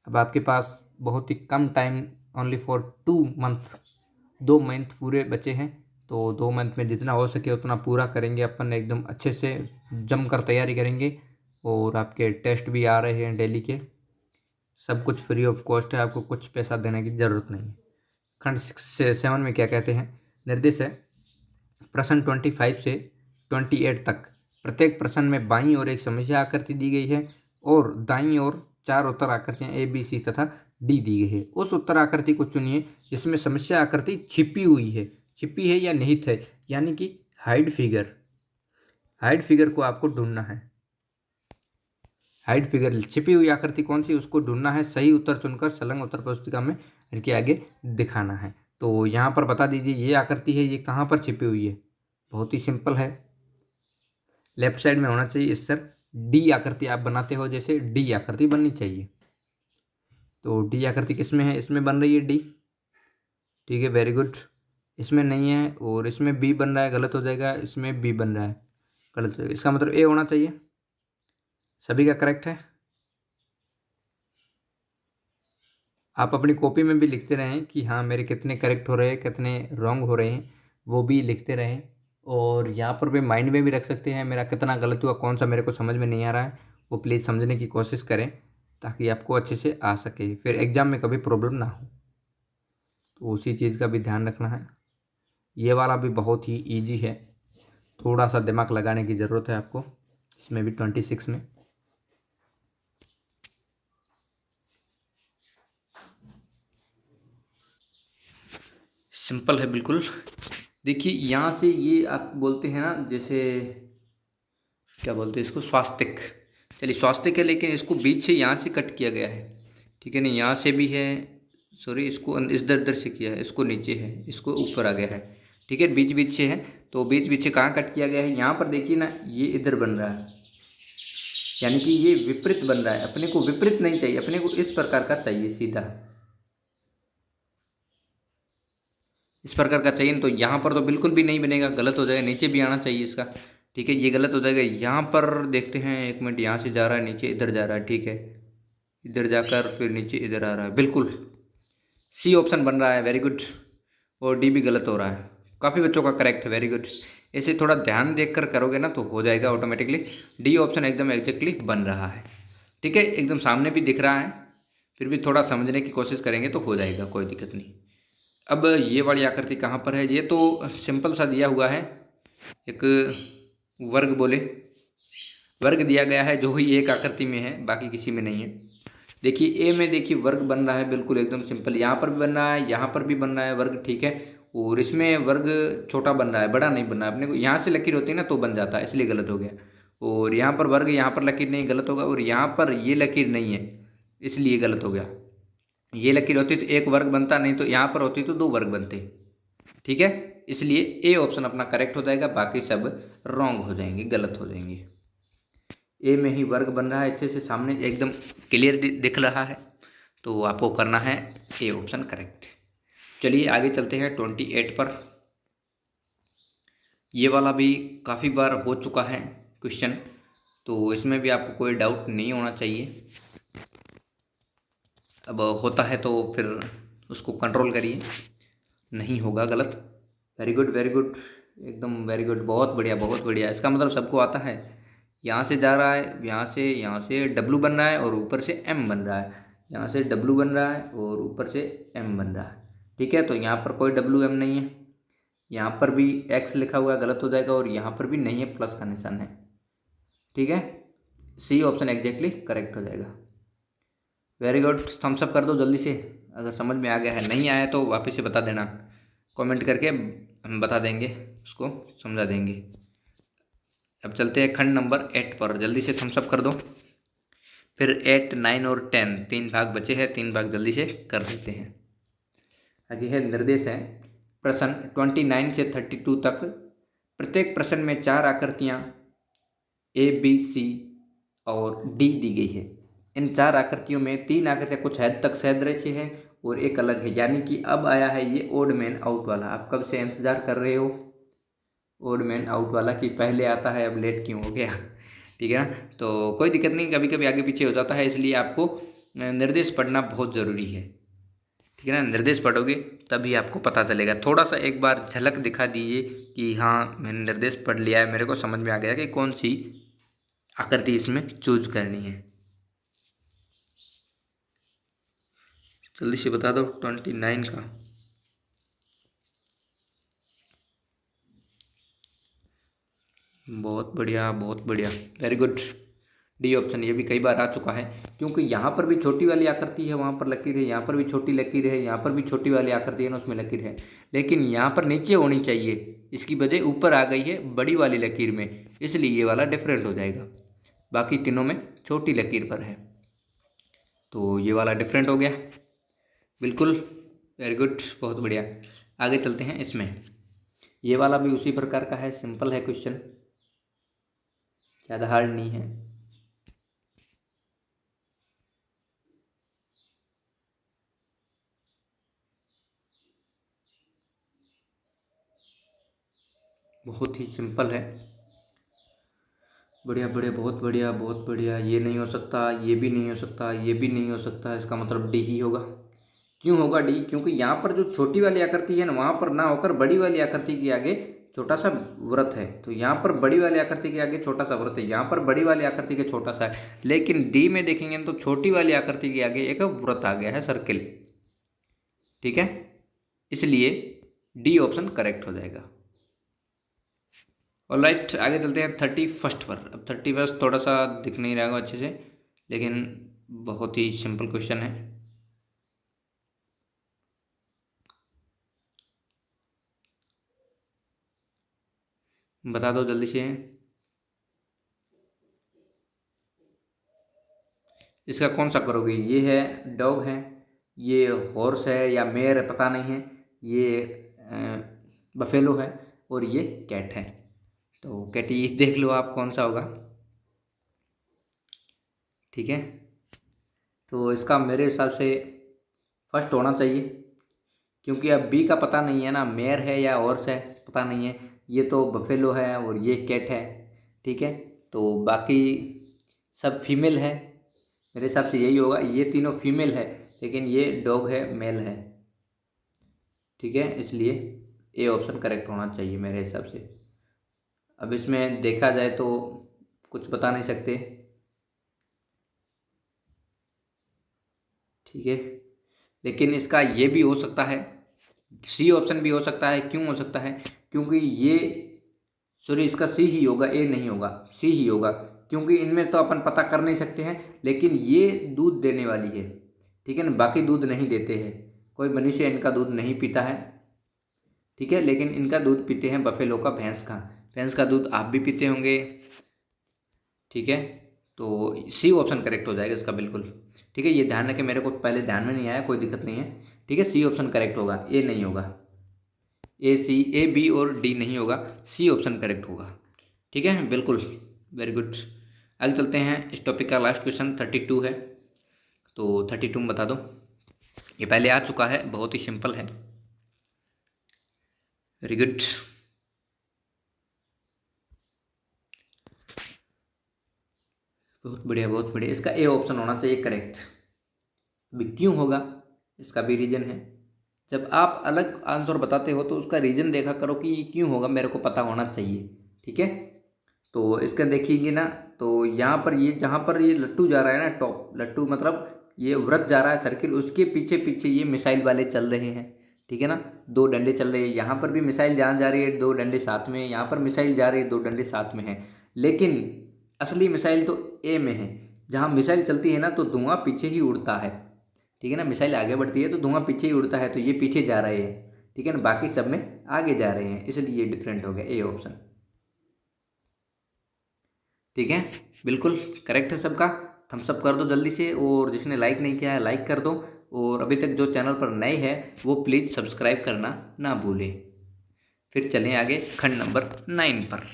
अब आपके पास बहुत ही कम time, only for 2 month, 2 month पूरे बचे हैं। तो 2 मंथ में जितना हो सके उतना पूरा करेंगे अपन, एकदम अच्छे से जमकर तैयारी करेंगे। और आपके टेस्ट भी आ रहे हैं डेली के, सब कुछ फ्री ऑफ कॉस्ट है, आपको कुछ पैसा देने की ज़रूरत नहीं है। खंड 7 में क्या कहते हैं, निर्देश है प्रश्न 25 से 28 तक। प्रत्येक प्रश्न में बाईं ओर एक समस्या आकृति दी गई है और दाईं ओर 4 उत्तर आकृतियां ए बी सी तथा डी दी गई है। उस उत्तर आकृति को चुनिए जिसमें समस्या आकृति छिपी हुई है, छिपी है या निहित है, यानी कि हाइड फिगर। हाइड फिगर को आपको ढूंढना है। हाइड फिगर, छिपी हुई आकृति कौन सी, उसको ढूंढना है। सही उत्तर चुनकर संलग्न उत्तर पुस्तिका में इनके आगे दिखाना है। तो यहाँ पर बता दीजिए ये आकृति है, ये कहाँ पर छिपी हुई है। बहुत ही सिंपल है, लेफ्ट साइड में होना चाहिए इस तरफ। डी आकृति आप बनाते हो, जैसे डी आकृति बननी चाहिए। तो डी आकृति किस में है, इसमें बन रही है डी, ठीक है, वेरी गुड। इसमें नहीं है, और इसमें बी बन रहा है, गलत हो जाएगा। इसमें बी बन रहा है, गलत हो जाएगा। इसका मतलब ए होना चाहिए। सभी का करेक्ट है। आप अपनी कॉपी में भी लिखते रहें कि हाँ मेरे कितने करेक्ट हो रहे हैं, कितने रॉन्ग हो रहे हैं, वो भी लिखते रहें। और यहाँ पर भी माइंड में भी रख सकते हैं मेरा कितना गलत हुआ, कौन सा मेरे को समझ में नहीं आ रहा है, वो प्लीज़ समझने की कोशिश करें ताकि आपको अच्छे से आ सके, फिर एग्ज़ाम में कभी प्रॉब्लम ना हो। तो उसी चीज़ का भी ध्यान रखना है। ये वाला भी बहुत ही ईजी है, थोड़ा सा दिमाग लगाने की ज़रूरत है आपको, इसमें भी 26 में। सिंपल है बिल्कुल। देखिए यहाँ से ये आप बोलते हैं ना, जैसे क्या बोलते हैं इसको, स्वास्तिक। चलिए स्वास्तिक है, लेकिन इसको बीच से यहाँ से कट किया गया है, ठीक है ना, यहाँ से भी है, सॉरी इसको इस दर दर से किया है, इसको नीचे है, इसको ऊपर आ गया है, ठीक है, बीच बीच से है। तो बीच बीच से कहाँ कट किया गया है, यहाँ पर देखिए ना, ये इधर बन रहा है, यानी कि ये विपरीत बन रहा है। अपने को विपरीत नहीं चाहिए, अपने को इस प्रकार का चाहिए, सीधा इस प्रकार का चाहिए। तो यहाँ पर तो बिल्कुल भी नहीं बनेगा, गलत हो जाएगा, नीचे भी आना चाहिए इसका, ठीक है, ये गलत हो जाएगा। यहाँ पर देखते हैं, एक मिनट, यहाँ से जा रहा है नीचे, इधर जा रहा है, ठीक है, इधर जाकर फिर नीचे इधर आ रहा है, बिल्कुल सी ऑप्शन बन रहा है, वेरी गुड। और डी भी गलत हो रहा है, काफ़ी बच्चों का करेक्ट है, वेरी गुड। ऐसे थोड़ा ध्यान देकर करोगे ना तो हो जाएगा ऑटोमेटिकली। डी ऑप्शन एकदम एग्जैक्टली बन रहा है, ठीक है, एकदम सामने भी दिख रहा है, फिर भी थोड़ा समझने की कोशिश करेंगे तो हो जाएगा, कोई दिक्कत नहीं। अब ये वाली आकृति कहाँ पर है, ये तो सिंपल सा दिया हुआ है, एक वर्ग बोले, वर्ग दिया गया है जो ही एक आकृति में है, बाकी किसी में नहीं है। देखिए ए में देखिए वर्ग बन रहा है, बिल्कुल एकदम सिंपल, यहाँ पर भी बन रहा है, यहाँ पर भी बन रहा है वर्ग, ठीक है। और इसमें वर्ग छोटा बन रहा है, बड़ा नहीं बन रहा है। अपने को यहाँ से लकीर होती है ना तो बन जाता है, इसलिए गलत हो गया। और यहाँ पर वर्ग, यहाँ पर लकीर नहीं, गलत होगा। और यहाँ पर ये लकीर नहीं है, इसलिए गलत हो गया। ये लकीर होती तो एक वर्ग बनता, नहीं तो यहाँ पर होती तो 2 वर्ग बनते, ठीक है। इसलिए ए ऑप्शन अपना करेक्ट हो जाएगा, बाकी सब रॉन्ग हो जाएंगे, गलत हो जाएंगे। ए में ही वर्ग बन रहा है अच्छे से, सामने एकदम क्लियर दिख रहा है, तो आपको करना है ए ऑप्शन करेक्ट। चलिए आगे चलते हैं 28 पर। ये वाला भी काफ़ी बार हो चुका है क्वेश्चन, तो इसमें भी आपको कोई डाउट नहीं होना चाहिए। अब होता है तो फिर उसको कंट्रोल करिए, नहीं होगा गलत। वेरी गुड वेरी गुड, एकदम वेरी गुड, बहुत बढ़िया बहुत बढ़िया। इसका मतलब सबको आता है। यहाँ से जा रहा है, यहाँ से डब्लू बन रहा है और ऊपर से एम बन रहा है, यहाँ से डब्लू बन रहा है और ऊपर से एम बन रहा है। ठीक है, तो यहाँ पर कोई डब्लू एम नहीं है, यहाँ पर भी एक्स लिखा हुआ है, गलत हो जाएगा, और यहाँ पर भी नहीं है, प्लस का निशान है। ठीक है, सी ऑप्शन एग्जैक्टली करेक्ट हो जाएगा। वेरी गुड, थम्स अप कर दो जल्दी से अगर समझ में आ गया है। नहीं आया तो वापस से बता देना, कमेंट करके हम बता देंगे, उसको समझा देंगे। अब चलते हैं खंड नंबर 8 पर, जल्दी से थम्स अप कर दो। फिर 8, 9 और 10 तीन भाग बचे हैं, तीन भाग जल्दी से कर देते हैं। आगे है निर्देश है प्रश्न 29 से 32 तक। प्रत्येक प्रश्न में 4 आकृतियाँ ए बी सी और डी दी गई है। इन 4 आकृतियों में 3 आकृतियाँ कुछ हद तक सदृश्य है और एक अलग है, यानी कि अब आया है ये ओड मैन आउट वाला। आप कब से इंतजार कर रहे हो ओड मैन आउट वाला कि पहले आता है, अब लेट क्यों हो गया। ठीक है ना, तो कोई दिक्कत नहीं, कभी कभी आगे पीछे हो जाता है, इसलिए आपको निर्देश पढ़ना बहुत ज़रूरी है। ठीक है ना, निर्देश पढ़ोगे तभी आपको पता चलेगा। थोड़ा सा एक बार झलक दिखा दीजिए कि हाँ मैंने निर्देश पढ़ लिया है, मेरे को समझ में आ गया कि कौन सी आकृति इसमें चूज करनी है। जल्दी से बता दो 29 का। बहुत बढ़िया बहुत बढ़िया, वेरी गुड। डी ऑप्शन, ये भी कई बार आ चुका है, क्योंकि यहाँ पर भी छोटी वाली आकृति है, वहाँ पर लकीर है, यहाँ पर भी छोटी लकीर है, यहाँ पर भी छोटी वाली आकृति है ना, उसमें लकीर है, लेकिन यहाँ पर नीचे होनी चाहिए, इसकी वजह ऊपर आ गई है बड़ी वाली लकीर में, इसलिए ये वाला डिफरेंट हो जाएगा। बाकी तीनों में छोटी लकीर पर है, तो ये वाला डिफरेंट हो गया। बिल्कुल, वेरी गुड, बहुत बढ़िया। आगे चलते हैं इसमें। ये वाला भी उसी प्रकार का है, सिंपल है क्वेश्चन, ज़्यादा हार्ड नहीं है। बहुत ही सिंपल है, बढ़िया बढ़िया, बहुत बढ़िया बहुत बढ़िया। ये नहीं हो सकता, ये भी नहीं हो सकता, ये भी नहीं हो सकता, इसका मतलब डी ही होगा। क्यों होगा डी? क्योंकि यहाँ पर जो छोटी वाली आकृति है ना, वहाँ पर ना होकर बड़ी वाली आकृति के आगे छोटा सा व्रत है, तो यहाँ पर बड़ी वाली आकृति के आगे छोटा सा व्रत है, यहाँ पर बड़ी वाली आकृति के छोटा सा है, लेकिन डी में देखेंगे तो छोटी वाली आकृति के आगे एक व्रत आ गया है, सर्किल। ठीक है, इसलिए डी ऑप्शन करेक्ट हो जाएगा। ऑलराइट, आगे चलते हैं 31 पर। अब 31 थोड़ा सा दिख नहीं रहेगा अच्छे से, लेकिन बहुत ही सिंपल क्वेश्चन है। बता दो जल्दी से। इसका कौन सा करोगे? ये है डॉग है, ये हॉर्स है या मेयर है पता नहीं है, ये बफेलो है और ये कैट है। तो कैटी देख लो आप कौन सा होगा। ठीक है, तो इसका मेरे हिसाब से फर्स्ट होना चाहिए, क्योंकि अब बी का पता नहीं है ना, मेयर है या हॉर्स है पता नहीं है, ये तो बफेलो है और ये कैट है। ठीक है, तो बाकी सब फीमेल है, मेरे हिसाब से यही होगा, ये तीनों फीमेल है, लेकिन ये डॉग है, मेल है। ठीक है, इसलिए ए ऑप्शन करेक्ट होना चाहिए मेरे हिसाब से। अब इसमें देखा जाए तो कुछ बता नहीं सकते। ठीक है, लेकिन इसका ये भी हो सकता है, सी ऑप्शन भी हो सकता है। क्यों हो सकता है? क्योंकि ये सॉरी, इसका सी ही होगा, ए नहीं होगा, सी ही होगा, क्योंकि इनमें तो अपन पता कर नहीं सकते हैं, लेकिन ये दूध देने वाली है। ठीक है ना, बाकी दूध नहीं देते हैं, कोई मनुष्य इनका दूध नहीं पीता है। ठीक है, लेकिन इनका दूध पीते हैं बफेलो का, भैंस का दूध आप भी पीते होंगे। ठीक है, तो सी ऑप्शन करेक्ट हो जाएगा इसका बिल्कुल। ठीक है, ये ध्यान रखें, मेरे को पहले ध्यान में नहीं आया, कोई दिक्कत नहीं है। ठीक है, सी ऑप्शन करेक्ट होगा, ए नहीं होगा, ए बी और डी नहीं होगा, सी ऑप्शन करेक्ट होगा। ठीक है, बिल्कुल, वेरी गुड। आगे चलते हैं, इस टॉपिक का लास्ट क्वेश्चन 32 है, तो 32 में बता दो। ये पहले आ चुका है, बहुत ही सिंपल है। Very good. बहुत बढ़िया बहुत बढ़िया। इसका ए ऑप्शन होना चाहिए करेक्ट। अभी क्यों होगा, इसका भी रीज़न है। जब आप अलग आंसर बताते हो तो उसका रीज़न देखा करो कि ये क्यों होगा, मेरे को पता होना चाहिए। ठीक है, तो इसका देखिएगा ना, तो यहाँ पर ये जहाँ पर ये लट्टू जा रहा है ना, टॉप लट्टू मतलब ये व्रत जा रहा है सर्किल, उसके पीछे पीछे ये मिसाइल वाले चल रहे हैं। ठीक है ना, दो डंडे चल रहे हैं, यहाँ पर भी मिसाइल जहाँ जा रही है दो डंडे साथ में, यहाँ पर मिसाइल जा रही है दो डंडे साथ में है। लेकिन असली मिसाइल तो ए में है। जहाँ मिसाइल चलती है ना तो धुआं पीछे ही उड़ता है। ठीक है ना, मिसाइल आगे बढ़ती है तो धुआं पीछे ही उड़ता है, तो ये पीछे जा रहे हैं। ठीक है ना, बाकी सब में आगे जा रहे हैं, इसलिए ये डिफरेंट हो गया ए ऑप्शन। ठीक है, बिल्कुल करेक्ट है सबका। थम्स अप कर दो जल्दी से, और जिसने लाइक नहीं किया है लाइक कर दो, और अभी तक जो चैनल पर नए हैं वो प्लीज़ सब्सक्राइब करना ना भूलें। फिर चलें आगे खंड नंबर 9 पर।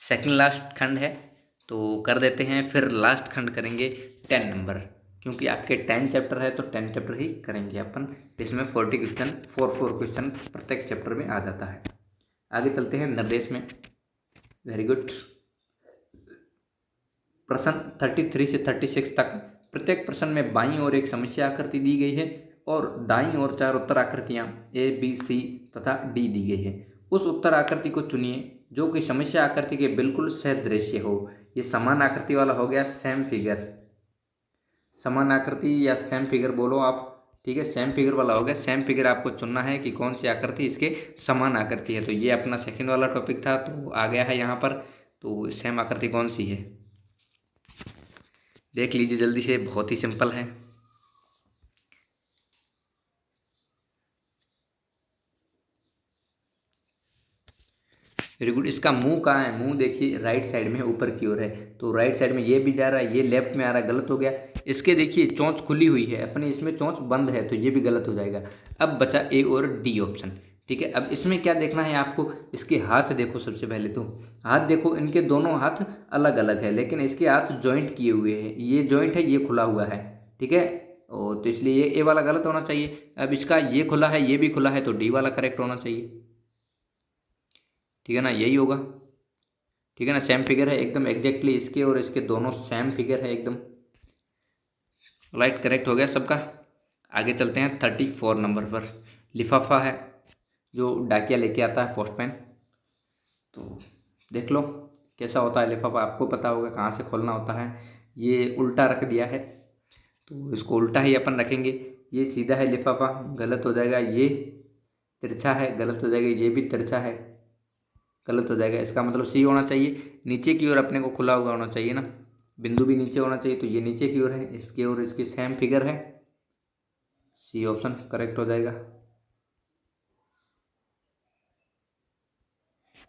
सेकंड लास्ट खंड है तो कर देते हैं, फिर लास्ट खंड करेंगे 10 नंबर, क्योंकि आपके 10 चैप्टर है तो 10 चैप्टर ही करेंगे अपन। इसमें 40 क्वेश्चन 4 क्वेश्चन प्रत्येक चैप्टर में आ जाता है। आगे चलते हैं निर्देश में। Very good. प्रश्न 33 से 36 तक, प्रत्येक प्रश्न में बाईं ओर एक समस्या आकृति दी गई है और दाईं ओर 4 उत्तर आकृतियां ए बी सी तथा डी दी गई है। उस उत्तर आकृति को चुनिए जो कि समस्या आकृति के बिल्कुल सदृश्य हो। ये समान आकृति वाला हो गया, सेम फिगर। समान आकृति या सेम फिगर बोलो आप। ठीक है, सेम फिगर वाला हो गया। सेम फिगर आपको चुनना है कि कौन सी आकृति इसके समान आकृति है। तो ये अपना सेकंड वाला टॉपिक था, तो आ गया है यहाँ पर। तो सेम आकृति कौन सी है देख लीजिए जल्दी से, बहुत ही सिंपल है। Very good. इसका मुंह कहाँ है, मुंह देखिए राइट साइड में ऊपर की ओर है, तो राइट साइड में ये भी जा रहा है, ये लेफ्ट में आ रहा है, गलत हो गया। इसके देखिए चोंच खुली हुई है, अपने इसमें चोंच बंद है, तो ये भी गलत हो जाएगा। अब बचा ए और डी ऑप्शन। ठीक है, अब इसमें क्या देखना है आपको, इसके हाथ देखो। सबसे पहले तो हाथ देखो, इनके दोनों हाथ अलग अलग है, लेकिन इसके हाथ जॉइंट किए हुए हैं। ये जॉइंट है, ये खुला हुआ है। ठीक है, और तो इसलिए ये ए वाला गलत होना चाहिए। अब इसका ये खुला है, ये भी खुला है, तो डी वाला करेक्ट होना चाहिए। ठीक है ना, यही होगा। ठीक है ना, सेम फिगर है एकदम एग्जैक्टली, इसके और इसके दोनों सेम फिगर है एकदम। राइट, करेक्ट हो गया सबका। आगे चलते हैं 34 नंबर पर। लिफाफा है जो डाकिया लेके आता है, पोस्टमैन। तो देख लो कैसा होता है लिफाफा, आपको पता होगा कहाँ से खोलना होता है। ये उल्टा रख दिया है, तो इसको उल्टा ही अपन रखेंगे। ये सीधा है लिफाफा, गलत हो जाएगा। ये तिरछा है, गलत हो जाएगा। ये भी तिरछा है, गलत हो जाएगा। इसका मतलब सी होना चाहिए, नीचे की ओर अपने को खुला हुआ होना चाहिए ना, बिंदु भी नीचे होना चाहिए, तो ये नीचे की ओर है, इसकी ओर इसकी सेम फिगर है। सी ऑप्शन करेक्ट हो जाएगा,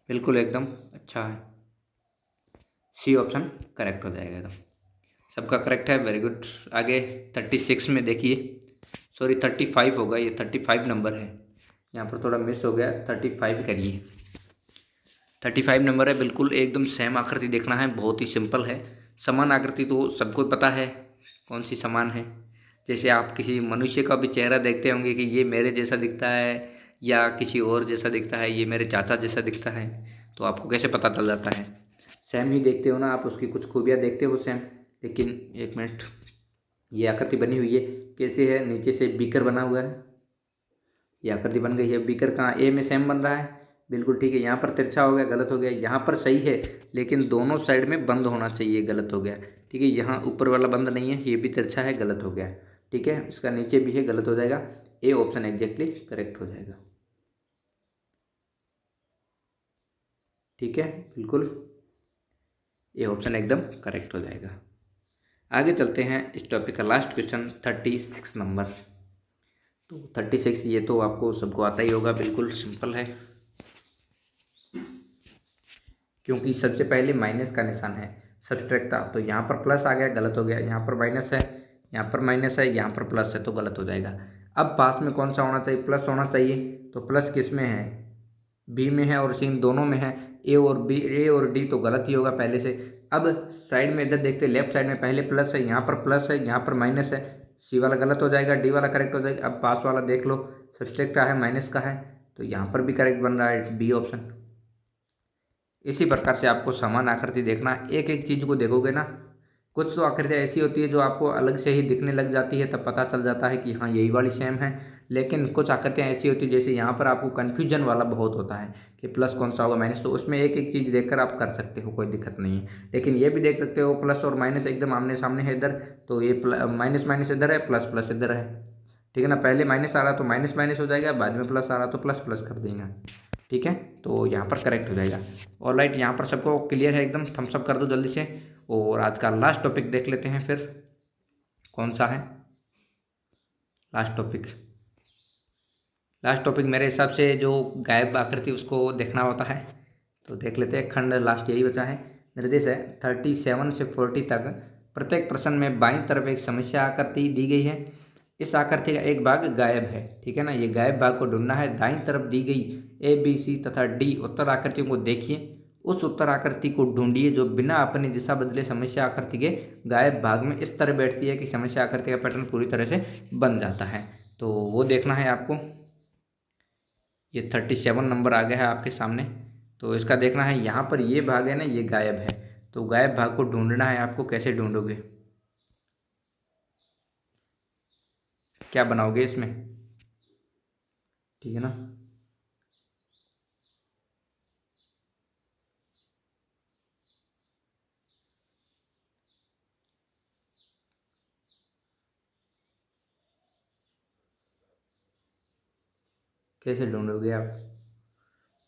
बिल्कुल एकदम अच्छा है। सी ऑप्शन करेक्ट हो जाएगा एकदम, सबका करेक्ट है। Very good. आगे 36 में देखिए, सॉरी 35 होगा, ये 35 नंबर है, यहाँ पर थोड़ा मिस हो गया। 35 करिए। 35 नंबर है, बिल्कुल एकदम सेम आकृति देखना है, बहुत ही सिंपल है। समान आकृति तो सबको पता है कौन सी समान है। जैसे आप किसी मनुष्य का भी चेहरा देखते होंगे कि ये मेरे जैसा दिखता है या किसी और जैसा दिखता है, ये मेरे चाचा जैसा दिखता है, तो आपको कैसे पता चल जाता है। सेम ही देखते हो ना आप, उसकी कुछ खूबियाँ देखते हो सेम। लेकिन एक मिनट, ये आकृति बनी हुई है कैसे है, नीचे से बीकर बना हुआ है, ये आकृति बन गई है। बीकर कहाँ, ए में सेम बन रहा है, बिल्कुल ठीक है। यहाँ पर तिरछा हो गया, गलत हो गया। यहाँ पर सही है, लेकिन दोनों साइड में बंद होना चाहिए, गलत हो गया। ठीक है, यहाँ ऊपर वाला बंद नहीं है, ये भी तिरछा है, गलत हो गया। ठीक है, इसका नीचे भी है, गलत हो जाएगा। ए ऑप्शन एग्जैक्टली करेक्ट हो जाएगा। ठीक है, बिल्कुल ए ऑप्शन एकदम करेक्ट हो जाएगा। आगे चलते हैं इस टॉपिक का लास्ट क्वेश्चन 36 नंबर। तो 36 ये तो आपको सबको आता ही होगा, बिल्कुल सिंपल है, क्योंकि सबसे पहले माइनस का निशान है, सब्सट्रैक्ट था, तो यहाँ पर प्लस आ गया, गलत हो गया। यहाँ पर माइनस है, यहाँ पर माइनस है, यहाँ पर प्लस है, तो गलत हो जाएगा। अब पास में कौन सा होना चाहिए, प्लस होना चाहिए। तो प्लस किस में है, बी में है और सी दोनों में है। ए और बी, ए और डी तो गलत ही होगा पहले से। अब साइड में इधर देखते, लेफ्ट साइड में पहले प्लस है, यहाँ पर प्लस है, यहाँ पर माइनस है। सी वाला गलत हो जाएगा, डी वाला करेक्ट हो जाएगा। अब पास वाला देख लो, सब्सट्रैक्ट का है, माइनस का है, तो यहाँ पर भी करेक्ट बन रहा है बी ऑप्शन। इसी प्रकार से आपको समान आकृति देखना, एक एक चीज़ को देखोगे ना, कुछ तो आकृतियाँ ऐसी होती है जो आपको अलग से ही दिखने लग जाती है, तब पता चल जाता है कि हाँ यही वाली सेम है। लेकिन कुछ आकृतियाँ ऐसी होती है जैसे यहाँ पर आपको कन्फ्यूजन वाला बहुत होता है कि प्लस कौन सा होगा माइनस, तो उसमें एक एक चीज़ देखकर आप कर सकते हो, कोई दिक्कत नहीं है। लेकिन ये भी देख सकते हो प्लस और माइनस एकदम आमने सामने है इधर, तो ये माइनस माइनस इधर है, प्लस प्लस इधर है, ठीक है ना। पहले माइनस आ रहा तो माइनस माइनस हो जाएगा, बाद में प्लस आ रहा तो प्लस प्लस कर देंगे, ठीक है। तो यहाँ पर करेक्ट हो जाएगा। और राइट, यहाँ पर सबको क्लियर है एकदम, थम्स अप कर दो जल्दी से। और आज का लास्ट टॉपिक देख लेते हैं फिर, कौन सा है लास्ट टॉपिक। लास्ट टॉपिक मेरे हिसाब से जो गायब आकृति उसको देखना होता है, तो देख लेते हैं। खंड लास्ट यही बचा है। निर्देश है 37 से 40 तक प्रत्येक प्रश्न में बाईं तरफ एक समस्या आकृति दी गई है। इस आकृति का एक भाग गायब है, ठीक है ना। ये गायब भाग को ढूंढना है। दाईं तरफ दी गई ए बी सी तथा डी उत्तर आकृतियों को देखिए, उस उत्तर आकृति को ढूंढिए जो बिना अपनी दिशा बदले समस्या आकृति के गायब भाग में इस तरह बैठती है कि समस्या आकृति का पैटर्न पूरी तरह से बन जाता है। तो वो देखना है आपको। ये 37 नंबर आ गया है आपके सामने, तो इसका देखना है। यहाँ पर ये भाग है ना, ये गायब है, तो गायब भाग को ढूंढना है आपको। कैसे ढूंढोगे, क्या बनाओगे इसमें, ठीक है ना। कैसे ढूंढोगे आप,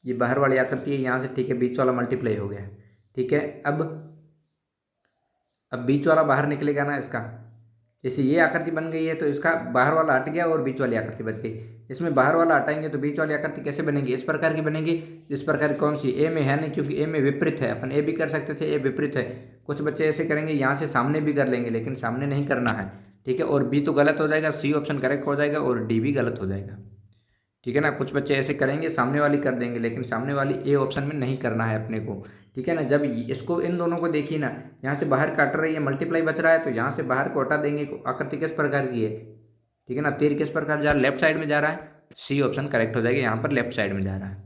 ये बाहर वाली आकृति है यहाँ से, ठीक है। बीच वाला मल्टीप्लाई हो गया, ठीक है। अब बीच वाला बाहर निकलेगा ना इसका, जैसे ये आकृति बन गई है तो इसका बाहर वाला हट गया और बीच वाली आकृति बच गई। इसमें बाहर वाला हटाएंगे तो बीच वाली आकृति कैसे बनेगी, इस प्रकार की बनेगी। इस प्रकार की कौन सी, ए में है नहीं, क्योंकि ए में विपरीत है। अपन ए भी कर सकते थे, ए विपरीत है। कुछ बच्चे ऐसे करेंगे यहाँ से सामने भी कर लेंगे, लेकिन सामने नहीं करना है, ठीक है। और बी तो गलत हो जाएगा, सी ऑप्शन करेक्ट हो जाएगा और डी भी गलत हो जाएगा, ठीक है ना। कुछ बच्चे ऐसे करेंगे, सामने वाली कर देंगे, लेकिन सामने वाली ए ऑप्शन में नहीं करना है अपने को, ठीक है ना। जब इसको इन दोनों को देखिए ना, यहाँ से बाहर काट रही है, मल्टीप्लाई बच रहा है, तो यहाँ से बाहर को हटा देंगे। आकृति किस प्रकार की है, ठीक है ना। तीर किस प्रकार जा रहा है, लेफ्ट साइड में जा रहा है, सी ऑप्शन करेक्ट हो जाएगा। यहाँ पर लेफ्ट साइड में जा रहा है,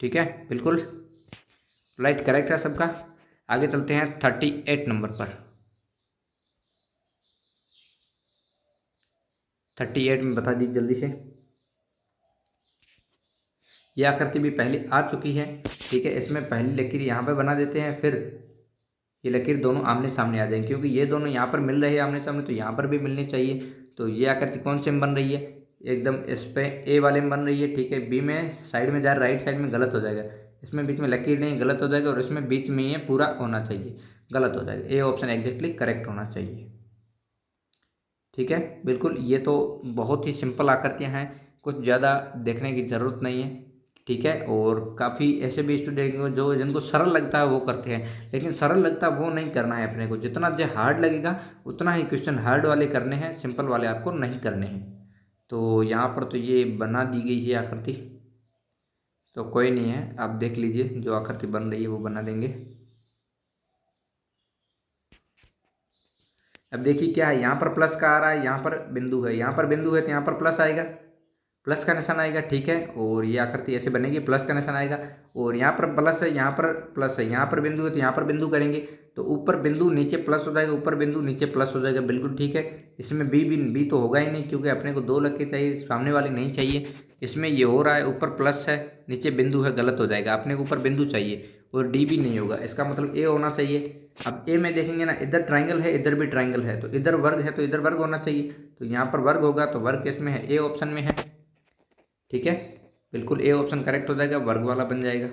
ठीक है, बिल्कुल राइट, करेक्ट है सबका। आगे चलते हैं 38 नंबर पर। 38 में बता दीजिए जल्दी से। यह आकृति भी पहले आ चुकी है, ठीक है। इसमें पहली लकीर यहाँ पे बना देते हैं, फिर ये लकीर दोनों आमने सामने आ जाएंगे, क्योंकि ये दोनों यहाँ पर मिल रहे हैं आमने सामने, तो यहाँ पर भी मिलनी चाहिए। तो ये आकृति कौन से में बन रही है, एकदम इस पे ए वाले में बन रही है, ठीक है। बी में साइड में जा रहा, राइट साइड में गलत हो जाएगा। इसमें बीच में लकीर नहीं, गलत हो जाएगा। और इसमें बीच में ये पूरा होना चाहिए, गलत हो जाएगा। ए ऑप्शन एग्जैक्टली करेक्ट होना चाहिए, ठीक है, बिल्कुल। ये तो बहुत ही सिंपल आकृतियाँ हैं, कुछ ज़्यादा देखने की ज़रूरत नहीं है, ठीक है। और काफ़ी ऐसे भी स्टूडेंट जो जिनको सरल लगता है वो करते हैं, लेकिन सरल लगता है वो नहीं करना है अपने को। जितना जो हार्ड लगेगा उतना ही क्वेश्चन हार्ड वाले करने हैं, सिंपल वाले आपको नहीं करने हैं। तो यहाँ पर तो ये बना दी गई है आकृति, तो कोई नहीं है, आप देख लीजिए जो आकृति बन रही है वो बना देंगे। अब देखिए क्या है, यहाँ पर प्लस का आ रहा है, यहाँ पर बिंदु है, यहाँ पर बिंदु है तो यहाँ पर प्लस आएगा, प्लस का निशान आएगा, ठीक है। और ये आकृति ऐसे बनेगी, प्लस का निशान आएगा। और यहाँ पर प्लस है, यहाँ पर प्लस है, यहाँ पर बिंदु है तो यहाँ पर बिंदु करेंगे, तो ऊपर बिंदु नीचे प्लस हो जाएगा, ऊपर बिंदु नीचे प्लस हो जाएगा, बिल्कुल ठीक है। इसमें बी तो होगा ही नहीं, क्योंकि अपने को दो लकीर चाहिए, सामने वाली नहीं चाहिए। इसमें ये हो रहा है, ऊपर प्लस है नीचे बिंदु है, गलत हो जाएगा। अपने को ऊपर बिंदु चाहिए और डी भी नहीं होगा, इसका मतलब ए होना चाहिए। अब ए में देखेंगे ना, इधर ट्राइंगल है, इधर भी ट्राइंगल है, तो इधर वर्ग है तो इधर वर्ग होना चाहिए। तो यहाँ पर वर्ग होगा, तो वर्ग किसमें है, ए ऑप्शन में है, ठीक है, बिल्कुल ए ऑप्शन करेक्ट हो जाएगा, वर्ग वाला बन जाएगा,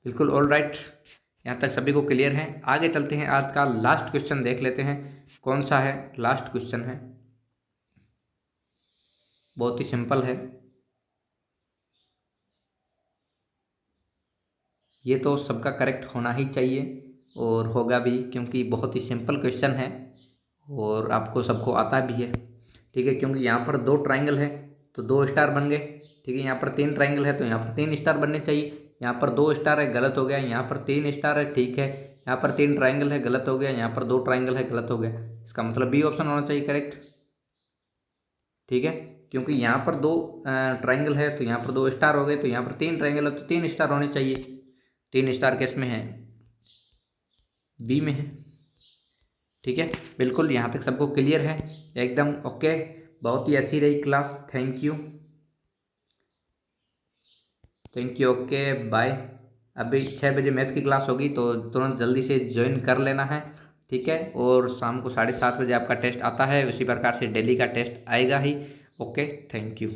बिल्कुल। ऑल राइट, यहाँ तक सभी को क्लियर है। आगे चलते हैं, आज का लास्ट क्वेश्चन देख लेते हैं। कौन सा है, लास्ट क्वेश्चन है, बहुत ही सिंपल है। ये तो सबका करेक्ट होना ही चाहिए और होगा भी, क्योंकि बहुत ही सिंपल क्वेश्चन है और आपको सबको आता भी है, ठीक है। क्योंकि यहाँ पर दो ट्राइंगल है तो दो स्टार बन गए, ठीक है। यहाँ पर तीन ट्राइंगल है तो यहाँ पर तीन स्टार बनने चाहिए। यहाँ पर दो स्टार है, गलत हो गया। यहाँ पर तीन स्टार है, ठीक है। यहाँ पर तीन ट्राइंगल है, गलत हो गया। यहाँ पर दो ट्राइंगल है, गलत हो गया। इसका मतलब बी ऑप्शन होना चाहिए करेक्ट, ठीक है, क्योंकि यहाँ पर 2 ट्रायंगल है तो यहाँ पर 2 स्टार हो गए, तो यहाँ पर 3 ट्रायंगल है तो 3 स्टार होने चाहिए। 3 स्टार किस में है? बी में है। ठीक है, बिल्कुल यहाँ तक सबको क्लियर है, एकदम ओके। बहुत ही अच्छी रही class, thank you okay bye. अभी 6 बजे मैथ की क्लास होगी तो तुरंत जल्दी से ज्वाइन कर लेना है। ठीक है, और शाम को 7:30 बजे आपका टेस्ट आता है, उसी प्रकार से डेली का टेस्ट आएगा ही। Okay, thank you.